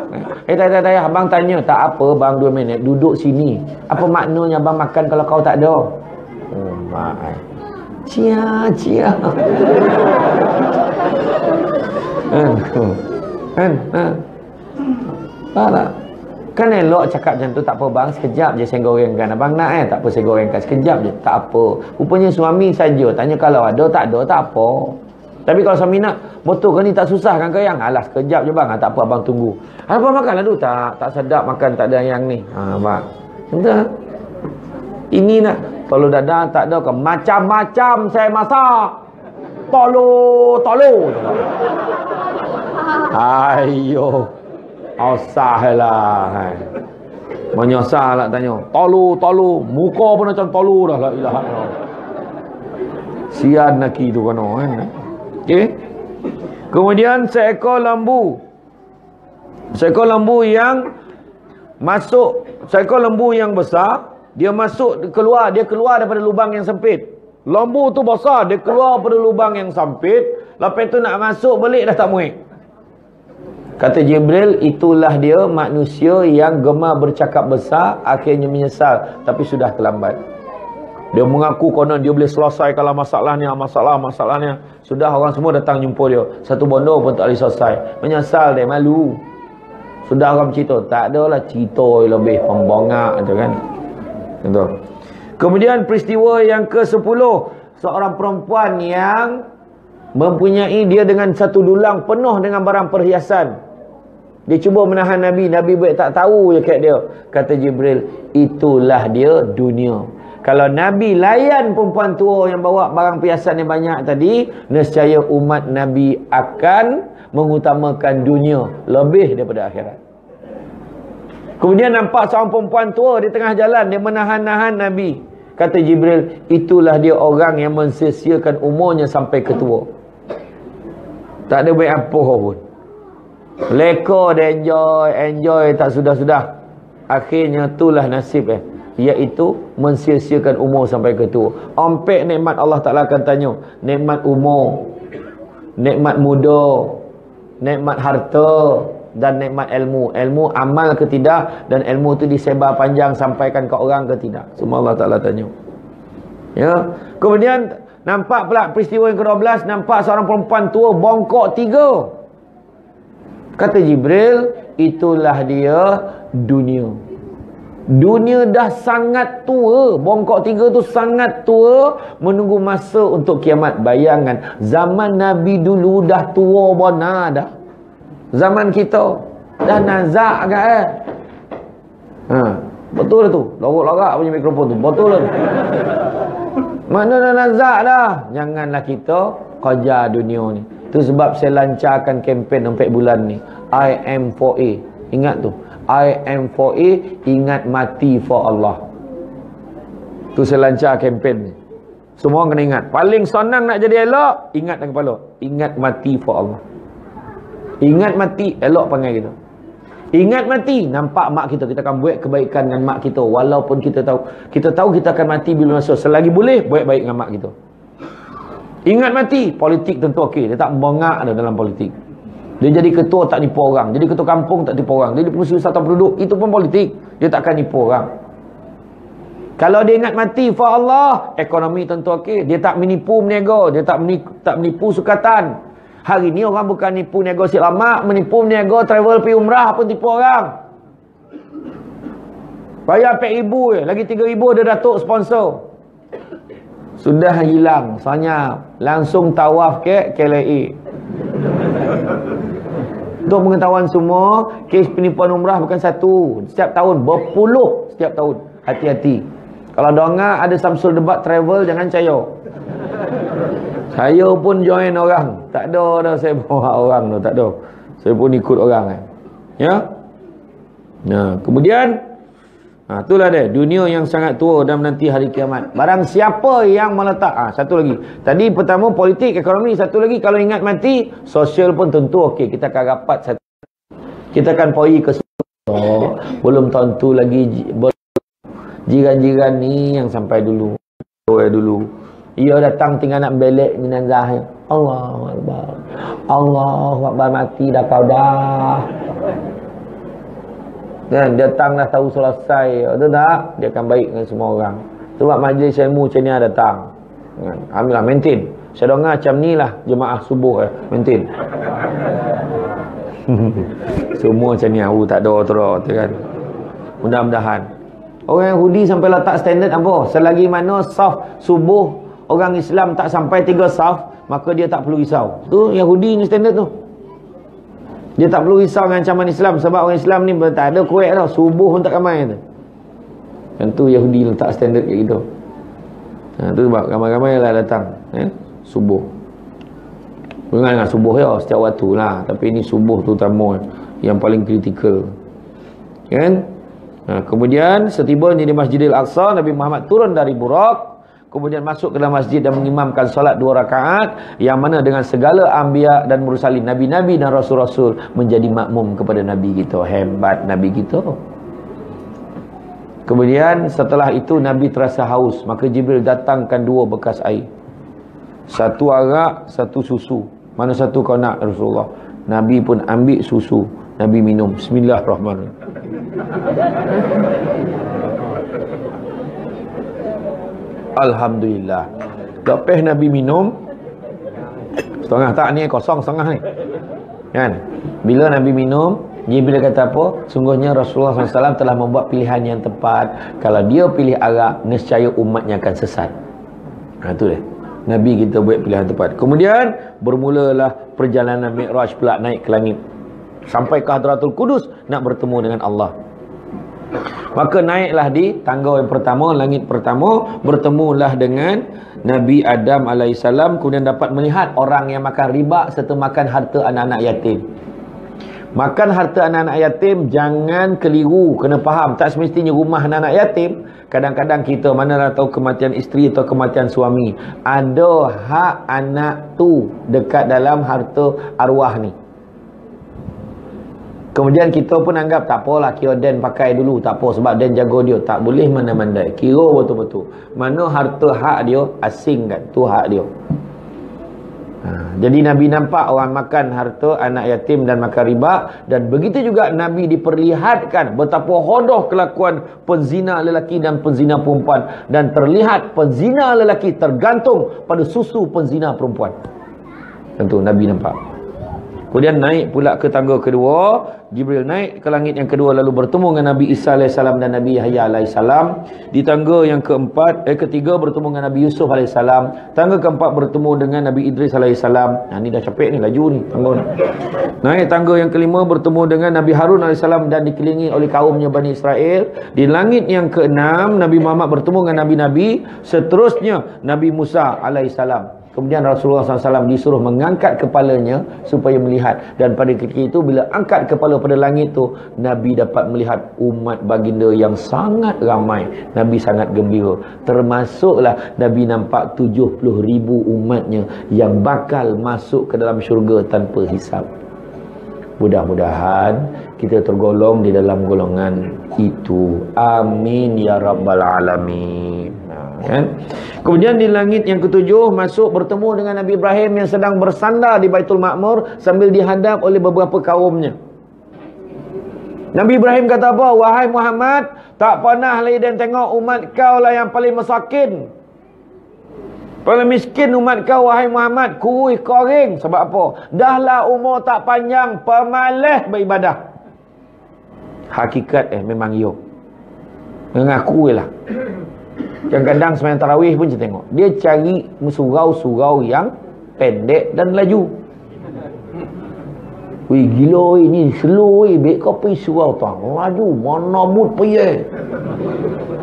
Tak, abang tanya, tak apa bang 2 minit, duduk sini. Apa maknanya abang makan kalau kau tak ada? Oh mak. Cia. Faham tak? Kan elok cakap macam tu, tak apa bang, sekejap je saya gorengkan. Abang nak tak apa saya gorengkan, sekejap je, tak apa. Rupanya suami saja tanya kalau ada, tak ada, tak apa. Tapi kalau suami nak, betul ke ni tak susah kan ke yang? Alah sekejap je bang, tak apa abang tunggu. Abang makan lah tu, tak sedap makan, tak ada yang ni. Bang, betul. Ini nak, tolu dada tak ada ke? Macam-macam saya masak. Tolu. Ayo. Asahlah. Menyesal lah tanya. Tolu. Muka pun macam tolu dah. La ilaha illallah. Sian laki tu kena kan. Okey. Kemudian seekor lembu. Seekor lembu yang masuk, seekor lembu yang besar, dia keluar daripada lubang yang sempit. Lembu tu besar, dia keluar daripada lubang yang sempit, lepas tu nak masuk balik dah tak muat. Kata Jibril, itulah dia manusia yang gemar bercakap besar, akhirnya menyesal, tapi sudah terlambat. Dia mengaku konon dia boleh selesaikanlah masalahnya. Sudah orang semua datang jumpa dia. Satu benda pun tak boleh selesai. Menyesal dia, malu. Sudah orang cerita, tak adalah cerita lebih pembongak tu kan. Betul. Kemudian peristiwa yang ke-10, seorang perempuan yang mempunyai dia dengan satu dulang penuh dengan barang perhiasan. Dia cuba menahan Nabi buat tak tahu je kat dia. Kata Jibril, itulah dia dunia. Kalau Nabi layan perempuan tua yang bawa barang perhiasan yang banyak tadi, nescaya umat Nabi akan mengutamakan dunia lebih daripada akhirat. Kemudian nampak seorang perempuan tua di tengah jalan, dia menahan-nahan Nabi. Kata Jibril, itulah dia orang yang mensia-siakan umurnya sampai ketua. Tak ada baik apa pun. Leka dia enjoy tak sudah-sudah. Akhirnya itulah nasib iaitu mensia-siakan umur sampai ketua. Ompek nikmat Allah Ta'ala akan tanya, nikmat umur, nikmat muda, nikmat harta dan nikmat ilmu. Ilmu amal ke tidak, dan ilmu tu disebar panjang sampaikan ke orang ke tidak. Semua Allah Ta'ala tanya. Ya. Kemudian nampak pula peristiwa yang ke-12, nampak seorang perempuan tua bongkok 3. Kata Jibril, itulah dia dunia. Dunia dah sangat tua. Bongkok 3 tu sangat tua, menunggu masa untuk kiamat. Bayangkan, zaman Nabi dulu dah tua bona dah. Zaman kita dah nazak kan? Betul tu. Lorok-lorok punya mikrofon tu. Betul tu. Mana dah nazak dah. Janganlah kita kerja dunia ni. Tu sebab saya lancarkan kempen 4 bulan ni. I am 4A. Ingat tu. I am 4A, ingat mati for Allah. Tu saya lancar kempen ni. Semua kena ingat. Paling senang nak jadi elok, ingat dalam kepala. Ingat mati for Allah. Ingat mati, elok panggil kita. Ingat mati, nampak mak kita. Kita akan buat kebaikan dengan mak kita. Walaupun kita tahu kita akan mati bila masa. Selagi boleh, buat baik dengan mak kita. Ingat mati, politik tentu okey. Dia tak bongak dah dalam politik. Dia jadi ketua tak nipu orang. Jadi ketua kampung tak nipu orang. Jadi pengurusi wisata penduduk, itu pun politik. Dia takkan nipu orang. Kalau dia ingat mati for Allah, ekonomi tentu okey. Dia tak menipu meniaga. Dia tak menipu sukatan. Hari ni orang bukan nipu niaga si lama, menipu niaga travel pergi umrah pun tipu orang. Bayar 4,000 je. Lagi 3,000 dia datuk sponsor. Sudah hilang. Soalnya langsung tawaf ke KLIA. Untuk pengetahuan semua, kes penipuan umrah bukan satu. Setiap tahun, berpuluh setiap tahun. Hati-hati. Kalau dengar ada Samsul Debat Travel, jangan percaya. Saya pun join orang. Tak ada dah saya bawa orang tu, tak ada. Saya pun ikut orang Ya. Nah, kemudian itulah dia, dunia yang sangat tua dan menanti hari kiamat. Barang siapa yang meletak satu lagi. Tadi pertama politik, ekonomi, satu lagi kalau ingat mati, sosial pun tentu okey. Kita akan rapat satu. Kita akan pergi ke belum tentu lagi jiran-jiran ni yang sampai dulu. Ia datang tinggal nak belek jenazah. Allahu Akbar. Allahu Akbar, mati dah kau dah. Dan datang dah tahu selesai. Itu tak? Dia akan baik dengan semua orang. Sebab majlis ilmu macam ni datang. Alhamdulillah, maintain. Saya dengar macam ni lah jemaah subuh maintain. Semua macam ni. Tak ada teruk kan. Mudah-mudahan. Orang Yahudi sampai letak standard apa? Selagi mana saf subuh orang Islam tak sampai 3 saf, maka dia tak perlu risau. Tu Yahudi ni standard tu. Dia tak perlu risau dengan ancaman Islam. Sebab orang Islam ni tak ada kuat tau. Subuh pun tak ramai tu. Dan tu Yahudi letak standard kat kita. Tu sebab ramai-ramai lah datang subuh. Bukan subuh ya, setiap waktu lah. Tapi ni subuh tu utama, yang paling kritikal. Kan? Kemudian setibanya di Masjidil Aqsa, Nabi Muhammad turun dari Burak. Kemudian masuk ke dalam masjid dan mengimamkan solat 2 rakaat, yang mana dengan segala anbiya dan mursalin, nabi-nabi dan rasul-rasul menjadi makmum kepada Nabi kita. Hebat Nabi kita. Kemudian setelah itu Nabi terasa haus, maka Jibril datangkan 2 bekas air. Satu arak, satu susu. Mana satu kau nak Rasulullah? Nabi pun ambil susu, Nabi minum. Bismillahirrahmanirrahim. Alhamdulillah. Lepas Nabi minum setengah, tak ni kosong setengah ni kan. Bila Nabi minum, Jibril kata apa? Sungguhnya Rasulullah SAW telah membuat pilihan yang tepat. Kalau dia pilih arak, nescaya umatnya akan sesat. Itu dia, Nabi kita buat pilihan tepat. Kemudian bermulalah perjalanan Mi'raj pula, naik ke langit sampai ke Hadratul Qudus nak bertemu dengan Allah. Maka naiklah di tangga yang pertama, langit pertama, bertemulah dengan Nabi Adam alaihissalam, kemudian dapat melihat orang yang makan riba serta makan harta anak-anak yatim. Makan harta anak-anak yatim, jangan keliru, kena faham, tak semestinya rumah anak-anak yatim. Kadang-kadang kita mana tahu kematian isteri atau kematian suami, ada hak anak tu dekat dalam harta arwah ni. Kemudian kita pun anggap tak apalah, kira Dan pakai dulu, tak apa sebab Dan jaga dia. Tak boleh mandai-mandai, kira betul-betul mana harta hak dia, asing kan, tu hak dia. Jadi Nabi nampak orang makan harta anak yatim dan makan riba. Dan begitu juga Nabi diperlihatkan betapa hodoh kelakuan penzina lelaki dan penzina perempuan. Dan terlihat penzina lelaki tergantung pada susu penzina perempuan. Tentu Nabi nampak. Kemudian naik pula ke tangga kedua. Jibril naik ke langit yang kedua, lalu bertemu dengan Nabi Isa AS dan Nabi Yahya AS. Di tangga yang ketiga bertemu dengan Nabi Yusuf AS. Tangga keempat bertemu dengan Nabi Idris AS. Ni dah capek ni, laju ni tangga ni. Naik tangga yang kelima bertemu dengan Nabi Harun AS dan dikelilingi oleh kaumnya Bani Israel. Di langit yang keenam Nabi Muhammad bertemu dengan Nabi-Nabi. Seterusnya Nabi Musa AS. Kemudian Rasulullah SAW disuruh mengangkat kepalanya supaya melihat. Dan pada ketika itu bila angkat kepala pada langit tu, Nabi dapat melihat umat baginda yang sangat ramai. Nabi sangat gembira. Termasuklah Nabi nampak 70,000 umatnya yang bakal masuk ke dalam syurga tanpa hisab. Mudah-mudahan kita tergolong di dalam golongan itu. Amin ya rabbal alamin. Kan? Kemudian di langit yang ketujuh masuk bertemu dengan Nabi Ibrahim yang sedang bersandar di Baitul Ma'mur sambil dihadap oleh beberapa kaumnya. Nabi Ibrahim kata apa? Wahai Muhammad, tak pernah lagi dan tengok umat kau lah yang paling masakin, paling miskin umat kau wahai Muhammad. Kurih koring. Sebab apa? Dahlah umur tak panjang, pemalas beribadah. Hakikat memang yo. Mengaku lah. Kadang-kadang sembahyang tarawih pun kita tengok, dia cari surau-surau yang pendek dan laju. Wih gila ini slow baik kau pergi surau tu laju, mana mood pergi.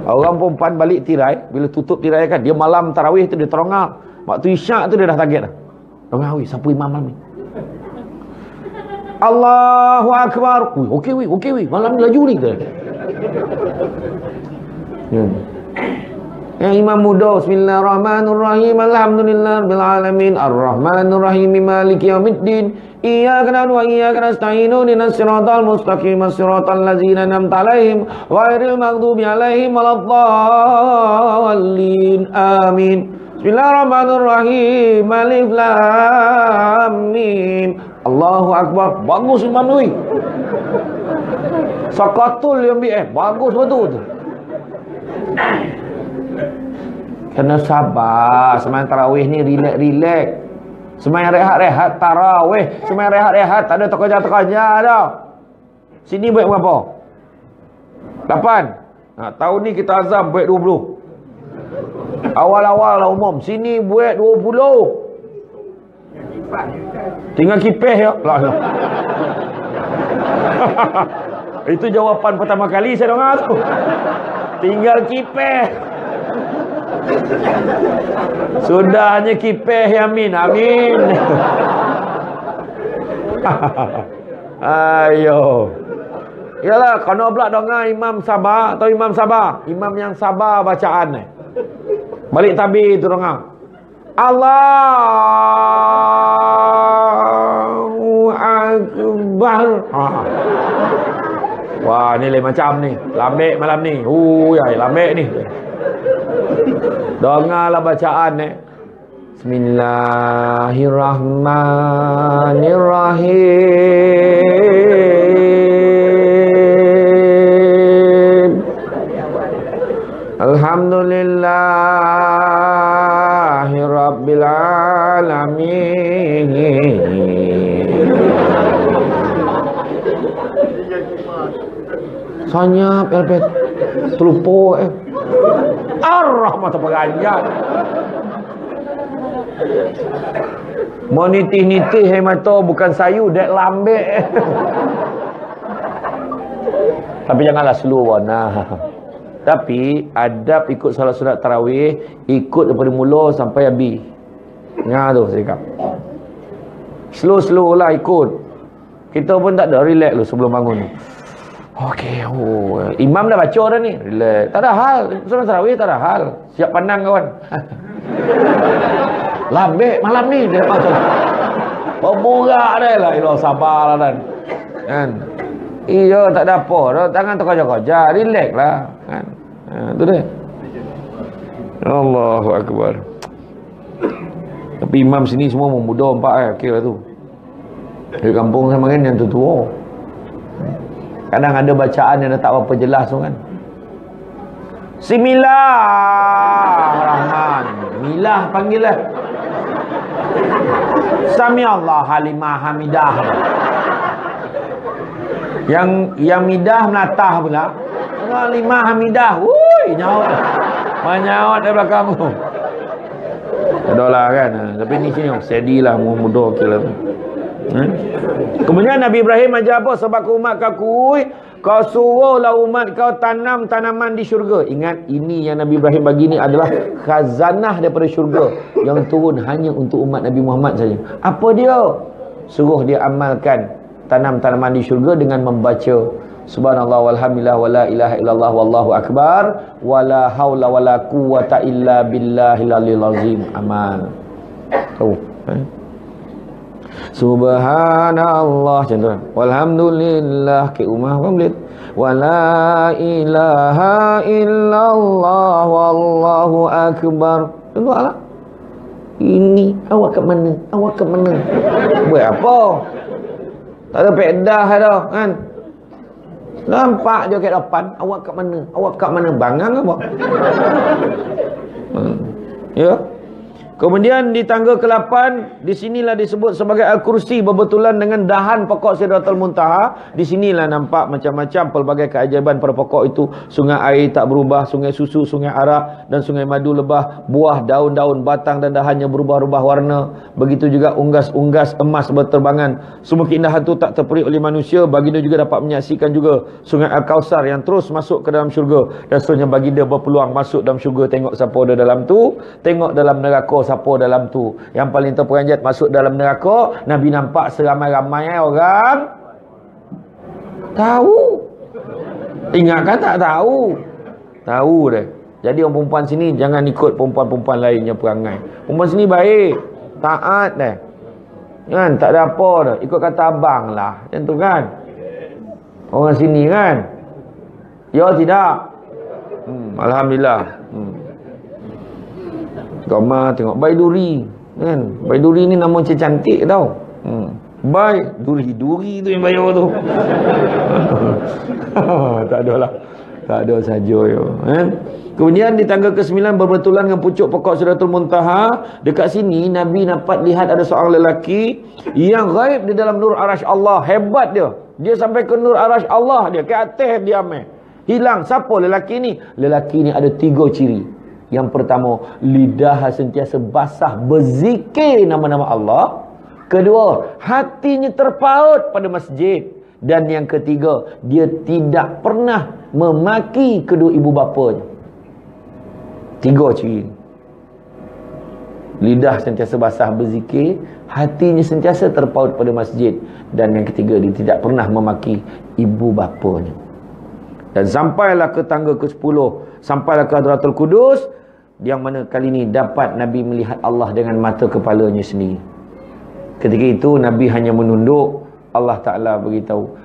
Orang perempuan balik tirai, bila tutup tirai kan, dia malam tarawih tu dia terongak. Waktu isyak tu dia dah target dah. Dengar siapa imam malam ni? Allahu Akbar. Okey, malam ni laju ni ke? Yang imam muda, bismillahirrahmanirrahim, alhamdulillahirabbil alamin, arrahmanirrahim, maliki yaumiddin, iyyaka na'budu wa iyyaka nasta'in, ihdinas siratal mustaqim, siratal ladzina an'amta 'alaihim ghairil maghdubi 'alaihim waladdallin. Amin. Bismillahirrahmanirrahim, alif lam mim. Allahu Akbar. Bagus imam ni. Sakatul yang bagus betul tu. Kena sabar. Sembahyang tarawih ni relax-relax. Sembahyang rehat-rehat tarawih. Sembahyang rehat-rehat, tak ada terkejar-terkejar dah. Sini buat berapa? 8. Tahun ni kita azam buat 20. Awal-awal lah umum. Sini buat 20. Tinggal kipeh ya. Itu jawapan pertama kali saya dengar tu. Tinggal kipeh. Sudah hanya kipeh Yamin. Amin. Ayo. Yalah, kena pula dengar imam sabar atau imam sabar. Imam yang sabar bacaan ni. Balik tabir tu dengar. Allahu Akbar. Wah, ni lain macam ni. Lambek malam ni. Lambek ni. Dengarlah bacaan ni. Bismillahirrahmanirrahim. Alhamdulillahirabbil alamin. Sanyap elpet terlupa Ar-Rahmat penganjat. Monitih-nitih mata bukan sayu, dek lambek. Tapi janganlah slow one. Tapi adab ikut solat-solat tarawih, ikut daripada mula sampai habis. Tu saya cakap. Slow-slow lah ikut. Kita pun tak ada, relax dulu sebelum bangun. Okey, imam dah baca dah ni, relax. Tak ada hal, solat tarawih tak ada hal. Siap pandang kawan. Lambek malam ni dia macam berburak dah lah. Ilah sabarlah kan. Iya, tak ada apa dah. Tangan terkoja-koja, relax lah kan. Tu dia. Allahu Akbar. Tapi imam sini semua muda 4 okey lah tu. Di kampung sama kan yang tua. Kadang ada bacaan yang tak apa jelas tu kan. Bismillahirrahman. Milah panggil lah. Sami Allah halimah hamidah. Yang midah menatah pula. Halimah hamidah. Wuih, nyawat. Menyawat dari belakang tu. Adalah kan. Tapi ni sini steady lah, muda okey lah tu. Kemudian Nabi Ibrahim ajar apa? Sebab umat kau kau suruhlah umat kau tanam tanaman di syurga. Ingat, ini yang Nabi Ibrahim bagi ni adalah khazanah daripada syurga yang turun hanya untuk umat Nabi Muhammad saja. Apa dia? Suruh dia amalkan tanam tanaman di syurga dengan membaca subhanallah walhamdulillah wala ilaha illallah wallahu akbar wala haula wala quwata illa billahil aliyil azim. Amal. Tahu? Subhanallah contoh. Walhamdulillah ke umah pamlit. Wala ilaha illallah wallahu akbar. Contohlah. Ini awak ke mana? Awak ke mana? Buat apa? Tak ada pedah dah kan. Nampak je kat depan, awak kat mana? Awak kat mana? Bangang apa? Ya. Kemudian di tangga ke-8, di sinilah disebut sebagai Al-Kursi, berbetulan dengan dahan pokok Sidratul Muntaha. Di sinilah nampak macam-macam pelbagai keajaiban pada pokok itu. Sungai air tak berubah, sungai susu, sungai arak dan sungai madu lebah. Buah, daun-daun, batang dan dahannya berubah-ubah warna. Begitu juga unggas-unggas emas berterbangan. Semua keindahan itu tak terperi oleh manusia. Baginda juga dapat menyaksikan juga sungai Al-Kausar yang terus masuk ke dalam syurga. Dan seterusnya baginda berpeluang masuk dalam syurga. Tengok siapa ada dalam tu, tengok dalam neraka siapa dalam tu. Yang paling terperanjat masuk dalam neraka, Nabi nampak seramai-ramai orang tahu. Ingatkan tak tahu? Tahu dah. Jadi orang perempuan sini jangan ikut perempuan-perempuan lainnya perangai. Perempuan sini baik, taat dah. Kan, tak ada apa dah. Ikut kata abang lah. Macam tu kan. Orang sini kan. Ya tidak? Alhamdulillah. Gama tengok Baiduri kan. Baiduri ni nama macam cantik tau. Baiduri, duri tu yang bayar tu. Tak ada lah. Tak ada saja ya. Kemudian di tangga ke-9 berbetulan dengan pucuk pokok Sidratul Muntaha. Dekat sini Nabi dapat lihat ada seorang lelaki yang gaib di dalam nur arash Allah. Hebat dia. Dia sampai ke nur arash Allah dia. Ke atas dia hilang. Siapa lelaki ni? Lelaki ni ada 3 ciri. Yang pertama, lidah sentiasa basah berzikir nama-nama Allah. Kedua, hatinya terpaut pada masjid. Dan yang ketiga, dia tidak pernah memaki kedua ibu bapanya. 3 ciri. Lidah sentiasa basah berzikir, hatinya sentiasa terpaut pada masjid. Dan yang ketiga, dia tidak pernah memaki ibu bapanya. Dan sampailah ke tangga ke-10, sampailah ke Hadratul Qudus, yang mana kali ini dapat Nabi melihat Allah dengan mata kepalanya sendiri. Ketika itu Nabi hanya menunduk. Allah Ta'ala beritahu,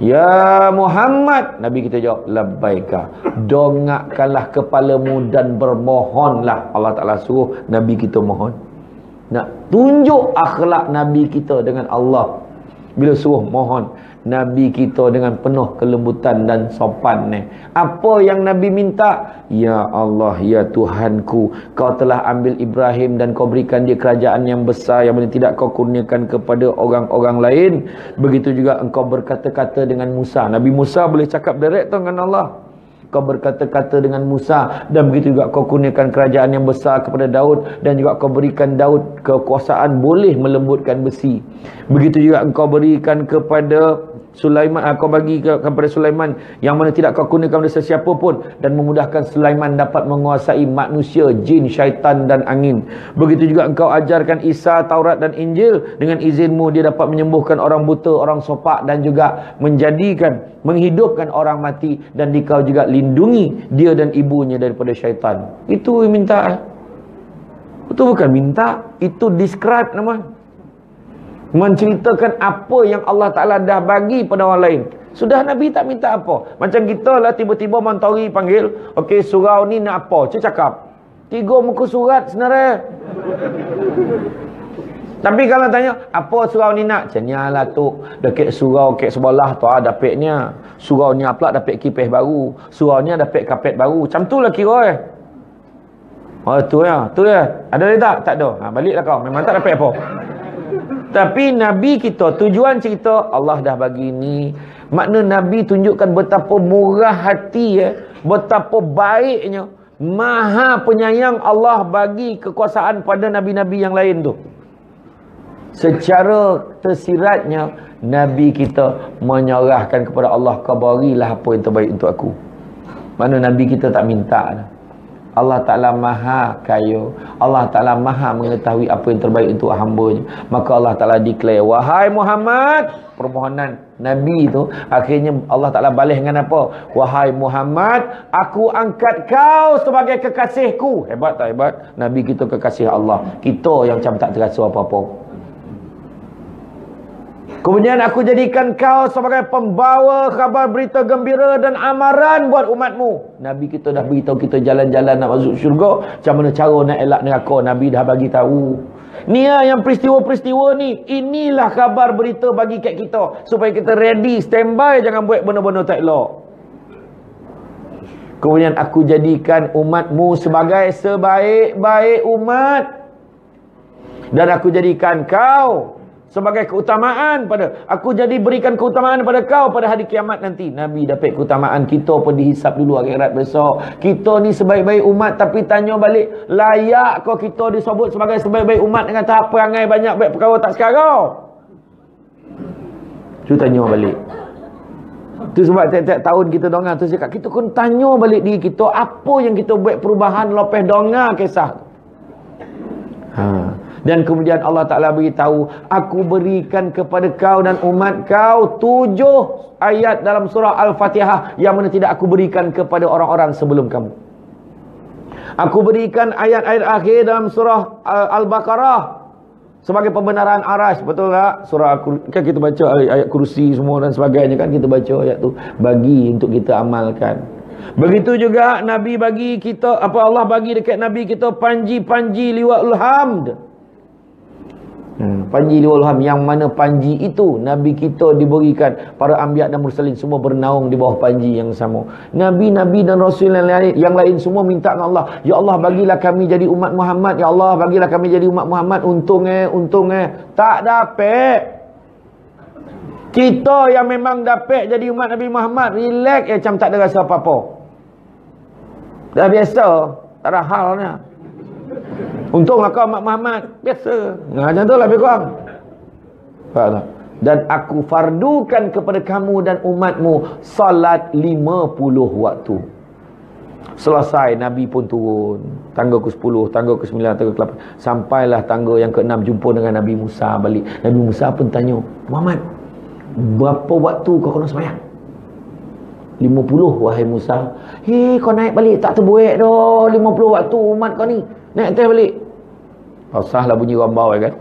ya Muhammad. Nabi kita jawab, labbaika. Dongakkanlah kepalamu dan bermohonlah. Allah Ta'ala suruh Nabi kita mohon. Nak tunjuk akhlak Nabi kita dengan Allah. Bila suruh mohon, Nabi kita dengan penuh kelembutan dan sopan ni. Apa yang Nabi minta? Ya Allah, ya Tuhanku, kau telah ambil Ibrahim dan kau berikan dia kerajaan yang besar yang mana tidak kau kurniakan kepada orang-orang lain. Begitu juga engkau berkata-kata dengan Musa. Nabi Musa boleh cakap direct dengan Allah. Kau berkata-kata dengan Musa, dan begitu juga kau kurniakan kerajaan yang besar kepada Daud, dan juga kau berikan Daud kekuasaan boleh melembutkan besi. Begitu juga engkau berikan kepada Sulaiman, kau bagi kepada Sulaiman yang mana tidak kau gunakan oleh sesiapa pun, dan memudahkan Sulaiman dapat menguasai manusia, jin, syaitan dan angin. Begitu juga engkau ajarkan Isa Taurat dan Injil, dengan izinmu dia dapat menyembuhkan orang buta, orang sopak, dan juga menghidupkan orang mati, dan dikau juga lindungi dia dan ibunya daripada syaitan. Itu minta. Itu bukan minta, itu describe nama. Menceritakan apa yang Allah Ta'ala dah bagi pada orang lain. Sudah Nabi tak minta apa. Macam kita lah tiba-tiba Montori panggil, okey, surau ni nak apa? Cik cakap 3 muka surat sebenarnya. Tapi kalau tanya, apa surau ni nak? Macam ni lah tu, dekat surau kek sebelah tu dapatnya. Surau ni pula dapat kipas baru, surau ni dapat kapet baru. Macam tu lah kira. Oh tu ya, tu ya. Ada tak? Tak ada. Baliklah kau, memang tak dapat apa. Tapi Nabi kita, tujuan cerita Allah dah bagi ni. Makna Nabi tunjukkan betapa murah hati, betapa baiknya, maha penyayang Allah bagi kekuasaan pada Nabi-Nabi yang lain tu. Secara tersiratnya, Nabi kita menyerahkan kepada Allah, kau berilah apa yang terbaik untuk aku. Makna Nabi kita tak minta dah. Allah Ta'ala maha kaya, Allah Ta'ala maha mengetahui apa yang terbaik untuk hamba-Nya. Maka Allah Ta'ala declare, wahai Muhammad, permohonan Nabi itu akhirnya Allah Ta'ala balas dengan apa? Wahai Muhammad, aku angkat kau sebagai kekasihku. Hebat tak hebat? Nabi kita kekasih Allah. Kita yang macam tak terasa apa-apa. Kemudian aku jadikan kau sebagai pembawa khabar berita gembira dan amaran buat umatmu. Nabi kita dah beritahu kita jalan-jalan nak masuk syurga, macam mana cara nak elak neraka, Nabi dah bagi tahu. Ni yang peristiwa-peristiwa ni, inilah khabar berita bagi kat kita supaya kita ready, standby, jangan buat benda-benda tak elok. Kemudian aku jadikan umatmu sebagai sebaik-baik umat, dan aku jadikan kau sebagai keutamaan aku jadi berikan keutamaan pada kau pada hari kiamat nanti. Nabi dapat keutamaan, kita pun dihisap dulu akhirat besok. Kita ni sebaik-baik umat, tapi tanya balik, layak kau kita disebut sebagai sebaik-baik umat dengan tahap perangai banyak baik perkara tak sekarang? Tu tanya balik. Tu sebab tiap-tiap tahun kita dengar tu cakap, kita kena tanya balik diri kita, apa yang kita buat perubahan lepas dengar kisah. Dan kemudian Allah Ta'ala beritahu, aku berikan kepada kau dan umat kau 7 ayat dalam surah Al-Fatihah yang mana tidak aku berikan kepada orang-orang sebelum kamu. Aku berikan ayat-ayat akhir dalam surah Al-Baqarah sebagai pembenaran Arash. Betul tak? Surah kan kita baca ayat kursi semua dan sebagainya, kan kita baca ayat tu bagi untuk kita amalkan. Begitu juga Nabi bagi kita, Allah bagi dekat Nabi kita panji-panji liwa'ul hamd. Panji liwa'ul hamd, yang mana panji itu Nabi kita diberikan, para anbiya dan mursalin semua bernaung di bawah panji yang sama. Nabi-nabi dan rasul yang lain semua minta dengan Allah, ya Allah bagilah kami jadi umat Muhammad, ya Allah bagilah kami jadi umat Muhammad. Untung tak dapat. Kita yang memang dapat jadi umat Nabi Muhammad, relax macam tak ada rasa apa-apa. Dah biasa, tak ada halnya. Untunglah kau umat Muhammad, biasa. Macam tu lah lebih kurang. Dan aku fardukan kepada kamu dan umatmu salat 50 waktu. Selesai, Nabi pun turun. Tangga ke-10, tangga ke-9, tangga ke-8. Sampailah tangga yang ke-6 jumpa dengan Nabi Musa balik. Nabi Musa pun tanya, Muhammad, berapa waktu kau kena sembahyang? 50 wahai Musa. Kau naik balik tak terbuat dah 50 waktu umat kau ni. Naik atas balik. Sahlah bunyi rambau kan.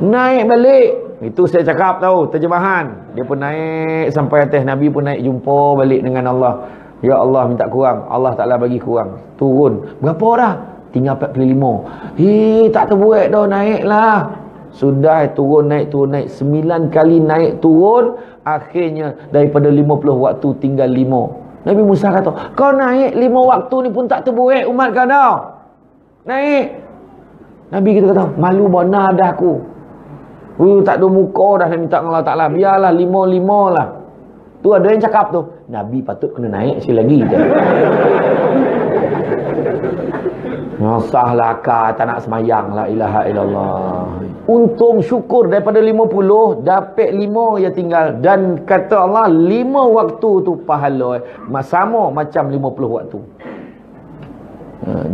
Naik balik. Itu saya cakap tahu terjemahan. Dia pun naik sampai atas, Nabi pun naik jumpa balik dengan Allah. Ya Allah minta kurang, Allah Ta'ala bagi kurang. Turun. Berapa dah? Tinggal 45. Tak terbuat dah, naiklah. Sudah turun naik 9 kali naik turun. Akhirnya daripada 50 waktu tinggal 5. Nabi Musa kata, kau naik 5 waktu ni pun tak terbuat umat kau dah. Naik. Nabi kita kata, malu benar dah aku. Tak ada muka dah nak minta dengan Allah Ta'ala. Biarlah 5 lah. Tu ada yang cakap tu, Nabi patut kena naik sekali lagi je. Sahlah akal tak nak semayang. La ilaha illallah. Untung syukur daripada 50 dapat 5 yang tinggal. Dan kata Allah 5 waktu tu pahala sama macam 50 waktu.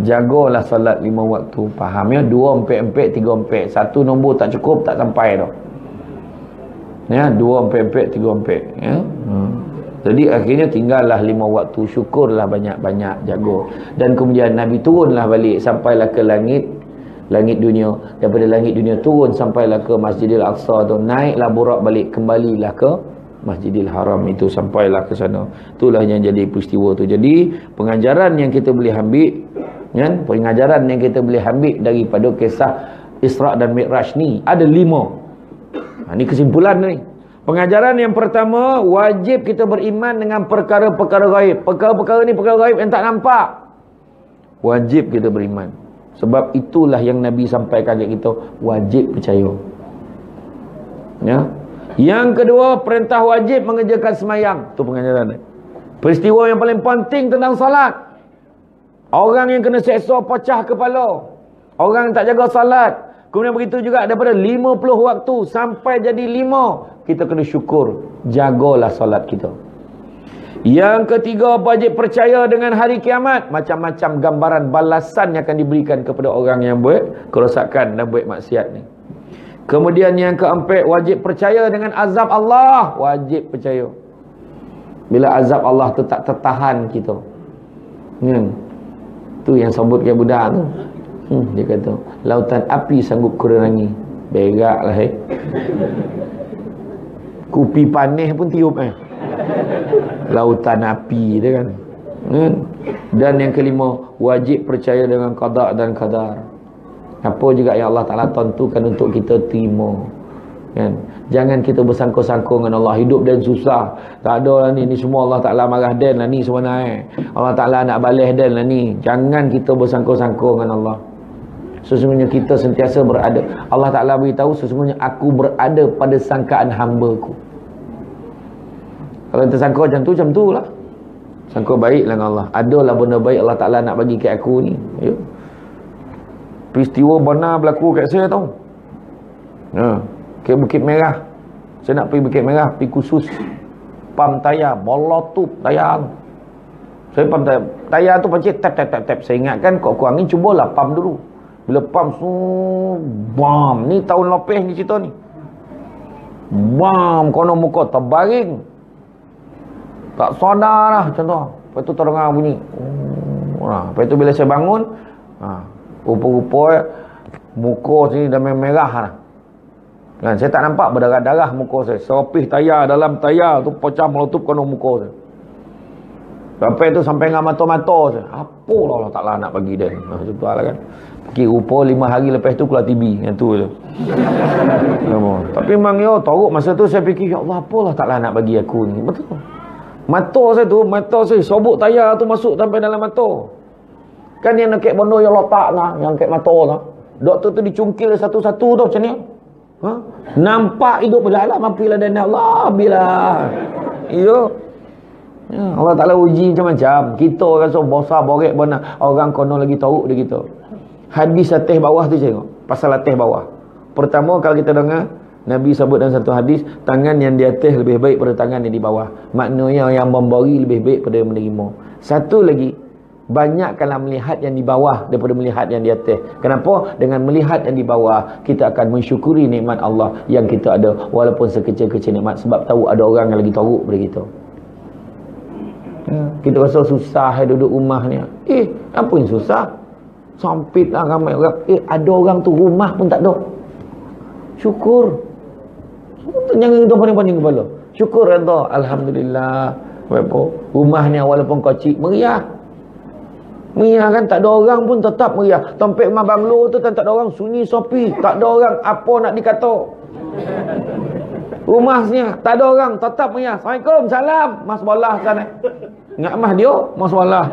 Jagalah solat 5 waktu. Faham ya? 2, 4, 4, 3, 4. Satu nombor tak cukup, tak sampai dah. Ya, 2, 4, 4, 3, 4. Ya. Jadi akhirnya tinggallah 5 waktu. Syukurlah banyak-banyak jaga. Dan kemudian Nabi turunlah balik sampailah ke langit dunia. Daripada langit dunia turun sampailah ke Masjidil Aqsa tu. Naiklah burak balik, kembalilah ke Masjidil Haram itu, sampailah ke sana. Itulah yang jadi peristiwa tu. Jadi pengajaran yang kita boleh ambil, kan? Pengajaran yang kita boleh ambil daripada kisah Isra' dan Mi'raj ni ada 5. Ni kesimpulan ni. Pengajaran yang pertama, wajib kita beriman dengan perkara-perkara gaib. Perkara-perkara ni perkara gaib yang tak nampak. Wajib kita beriman. Sebab itulah yang Nabi sampaikan kat kita, wajib percaya. Ya. Yang kedua, perintah wajib mengerjakan semayang. Itu pengajaran ni. Peristiwa yang paling penting tentang salat. Orang yang kena seksa pecah kepala. Orang yang tak jaga salat. Kemudian begitu juga daripada 50 waktu sampai jadi 5, kita kena syukur. Jagalah salat kita. Yang ketiga, wajib percaya dengan hari kiamat. Macam-macam gambaran balasan yang akan diberikan kepada orang yang buat kerosakan dan buat maksiat ni. Kemudian yang keempat, wajib percaya dengan azab Allah. Wajib percaya. Bila azab Allah tu tak tertahan kita. Tu yang sebut ke budak tu. Dia kata, lautan api sanggup kurangi. Berak lah Kupi panih pun tiup Lautan api dia kan. Dan yang kelima, wajib percaya dengan qada dan qadar. Apa juga yang Allah Ta'ala tentukan untuk kita terima, kan? Jangan kita bersangkut-sangkut dengan Allah. Hidup dan susah, tak ada lah ni semua Allah Ta'ala marah dan lah ni sebenarnya Allah Ta'ala nak balas dan lah ni. Jangan kita bersangkut-sangkut dengan Allah. Sesungguhnya kita sentiasa berada, Allah Ta'ala beritahu, sesungguhnya aku berada pada sangkaan hamba-Ku. Kalau kita sangka macam tu lah. Sangka baik lah dengan Allah. Adalah benda baik Allah Ta'ala nak bagi kat aku ni. Ayuh. Peristiwa benar berlaku kat saya tau. Ke Bukit Merah. Saya nak pergi Bukit Merah, pergi khusus pam tayar, molotup tayar. Saya pam tayar tu pancit tap. Saya ingatkan kau angin, cubalah pam dulu. Bila pam bam, ni tahun lepas ni cerita ni. Bam, kono muka terbaring. Tak sadar lah macam tu. Lepas tu terdengar bunyi. Lepas tu bila saya bangun, rupa-rupa muka sini dah merah lah. Kan, saya tak nampak berdarah-darah muka saya. Serapih tayar, dalam tayar tu pecah meletup kena muka saya. Sampai tu sampai dengan mata-mata saya. Apa lah Allah Ta'ala nak bagi dia. Macam tu lah kan. Pergi rupa 5 hari lepas tu keluar TV. Yang tu je. Tapi memang ya, teruk masa tu saya fikir, ya Allah, apa Allah Ta'ala nak bagi aku ni. Betul. Mata saya sobuk tayar tu masuk sampai dalam mata. Kan yang nak benda yang letak lah, yang kat mata lah. Doktor tu dicungkil satu-satu tu macam ni. Nampak hidup berjalan, mampilah dan Allah bila. Ya. Allah Ta'ala uji macam-macam. Kita rasa bosan borek benar. Orang kono lagi tahu dia kita. Hadis atas bawah tu tengok. Pasal atas bawah. Pertama kalau kita dengar Nabi sebut dalam satu hadis, tangan yang di atas lebih baik pada tangan yang di bawah. Maknanya yang memberi lebih baik pada yang menerima. Satu lagi, banyakkanlah melihat yang di bawah daripada melihat yang di atas. Kenapa? Dengan melihat yang di bawah, kita akan mensyukuri nikmat Allah yang kita ada, walaupun sekecil-kecil nikmat. Sebab tahu ada orang yang lagi teruk daripada kita. Kita rasa susah duduk rumah ni. Apa yang susah? Sempit lah ramai orang. Ada orang tu rumah pun tak ada. Syukur. Jangan kita paning-paning kepala. Syukur reda. Alhamdulillah. Rumah ni walaupun kecil, meriah. Meriah kan, tak ada orang pun tetap meriah. Tempat rumah banglo tu tak ada orang, sunyi sepi, tak ada orang, apa nak dikata. Rumahnya tak ada orang, tetap meriah. Assalamualaikum, salam. Mas bolah sana. Ingat mas dia, mas bolah.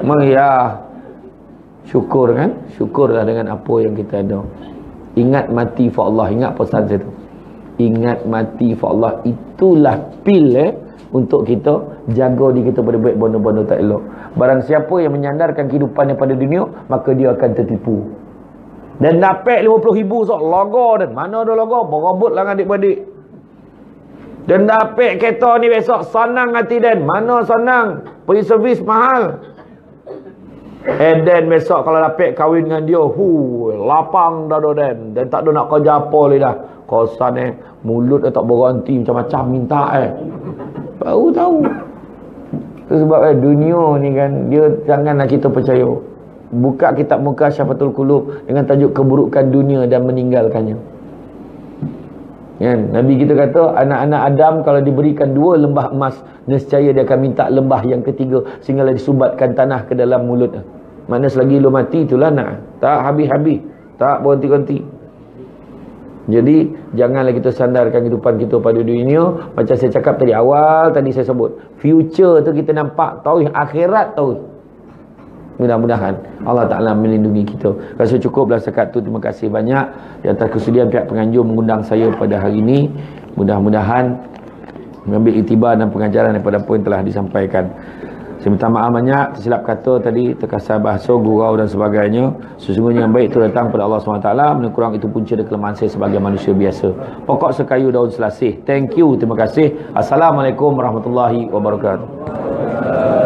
Meriah. Syukur kan? Syukurlah dengan apa yang kita ada. Ingat mati for Allah. Ingat pesan saya tu. Ingat mati for Allah. Itulah pil untuk kita jaga diri kita pada baik benda-benda tak elok. Barang siapa yang menyandarkan kehidupannya pada dunia, maka dia akan tertipu. Dan dapat 50,000 logo dan mana ada logo, berobotlah dengan adik-beradik. Dan dapat kereta ni besok, senang hati dan mana senang, pergi servis mahal. Dan besok kalau dapat kahwin dengan dia, lapang dah dan tak ada nak kerja apa lagi dah. Kosan mulut dah tak berhenti macam-macam minta baru tahu. Itu sebab dunia ni kan, dia janganlah kita percaya. Buka kitab Mukasyafatul Qulub dengan tajuk keburukan dunia dan meninggalkannya. Kan? Nabi kita kata anak-anak Adam kalau diberikan 2 lembah emas, nescaya dia akan minta lembah yang ketiga sehinggalah disumbatkan tanah ke dalam mulut. Maknanya selagi lu mati itulah nak. Tak habis-habis, tak berhenti-henti. Jadi janganlah kita sandarkan kehidupan kita pada dunia. Macam saya cakap tadi awal, tadi saya sebut, future tu kita nampak, tahu akhirat tahu. Mudah-mudahan Allah Ta'ala melindungi kita. Rasa cukuplah sekat tu. Terima kasih banyak di atas kesudian pihak penganjur mengundang saya pada hari ini. Mudah-mudahan mengambil iktibar dan pengajaran daripada apa yang telah disampaikan. Saya minta maaf banyak, tersilap kata tadi, terkasar bahasa, gurau dan sebagainya. Sesungguhnya yang baik itu datang pada Allah SWT. Benda kurang itu punca dan kelemahan saya sebagai manusia biasa. Pokok sekayu daun selasih. Thank you, terima kasih. Assalamualaikum warahmatullahi wabarakatuh.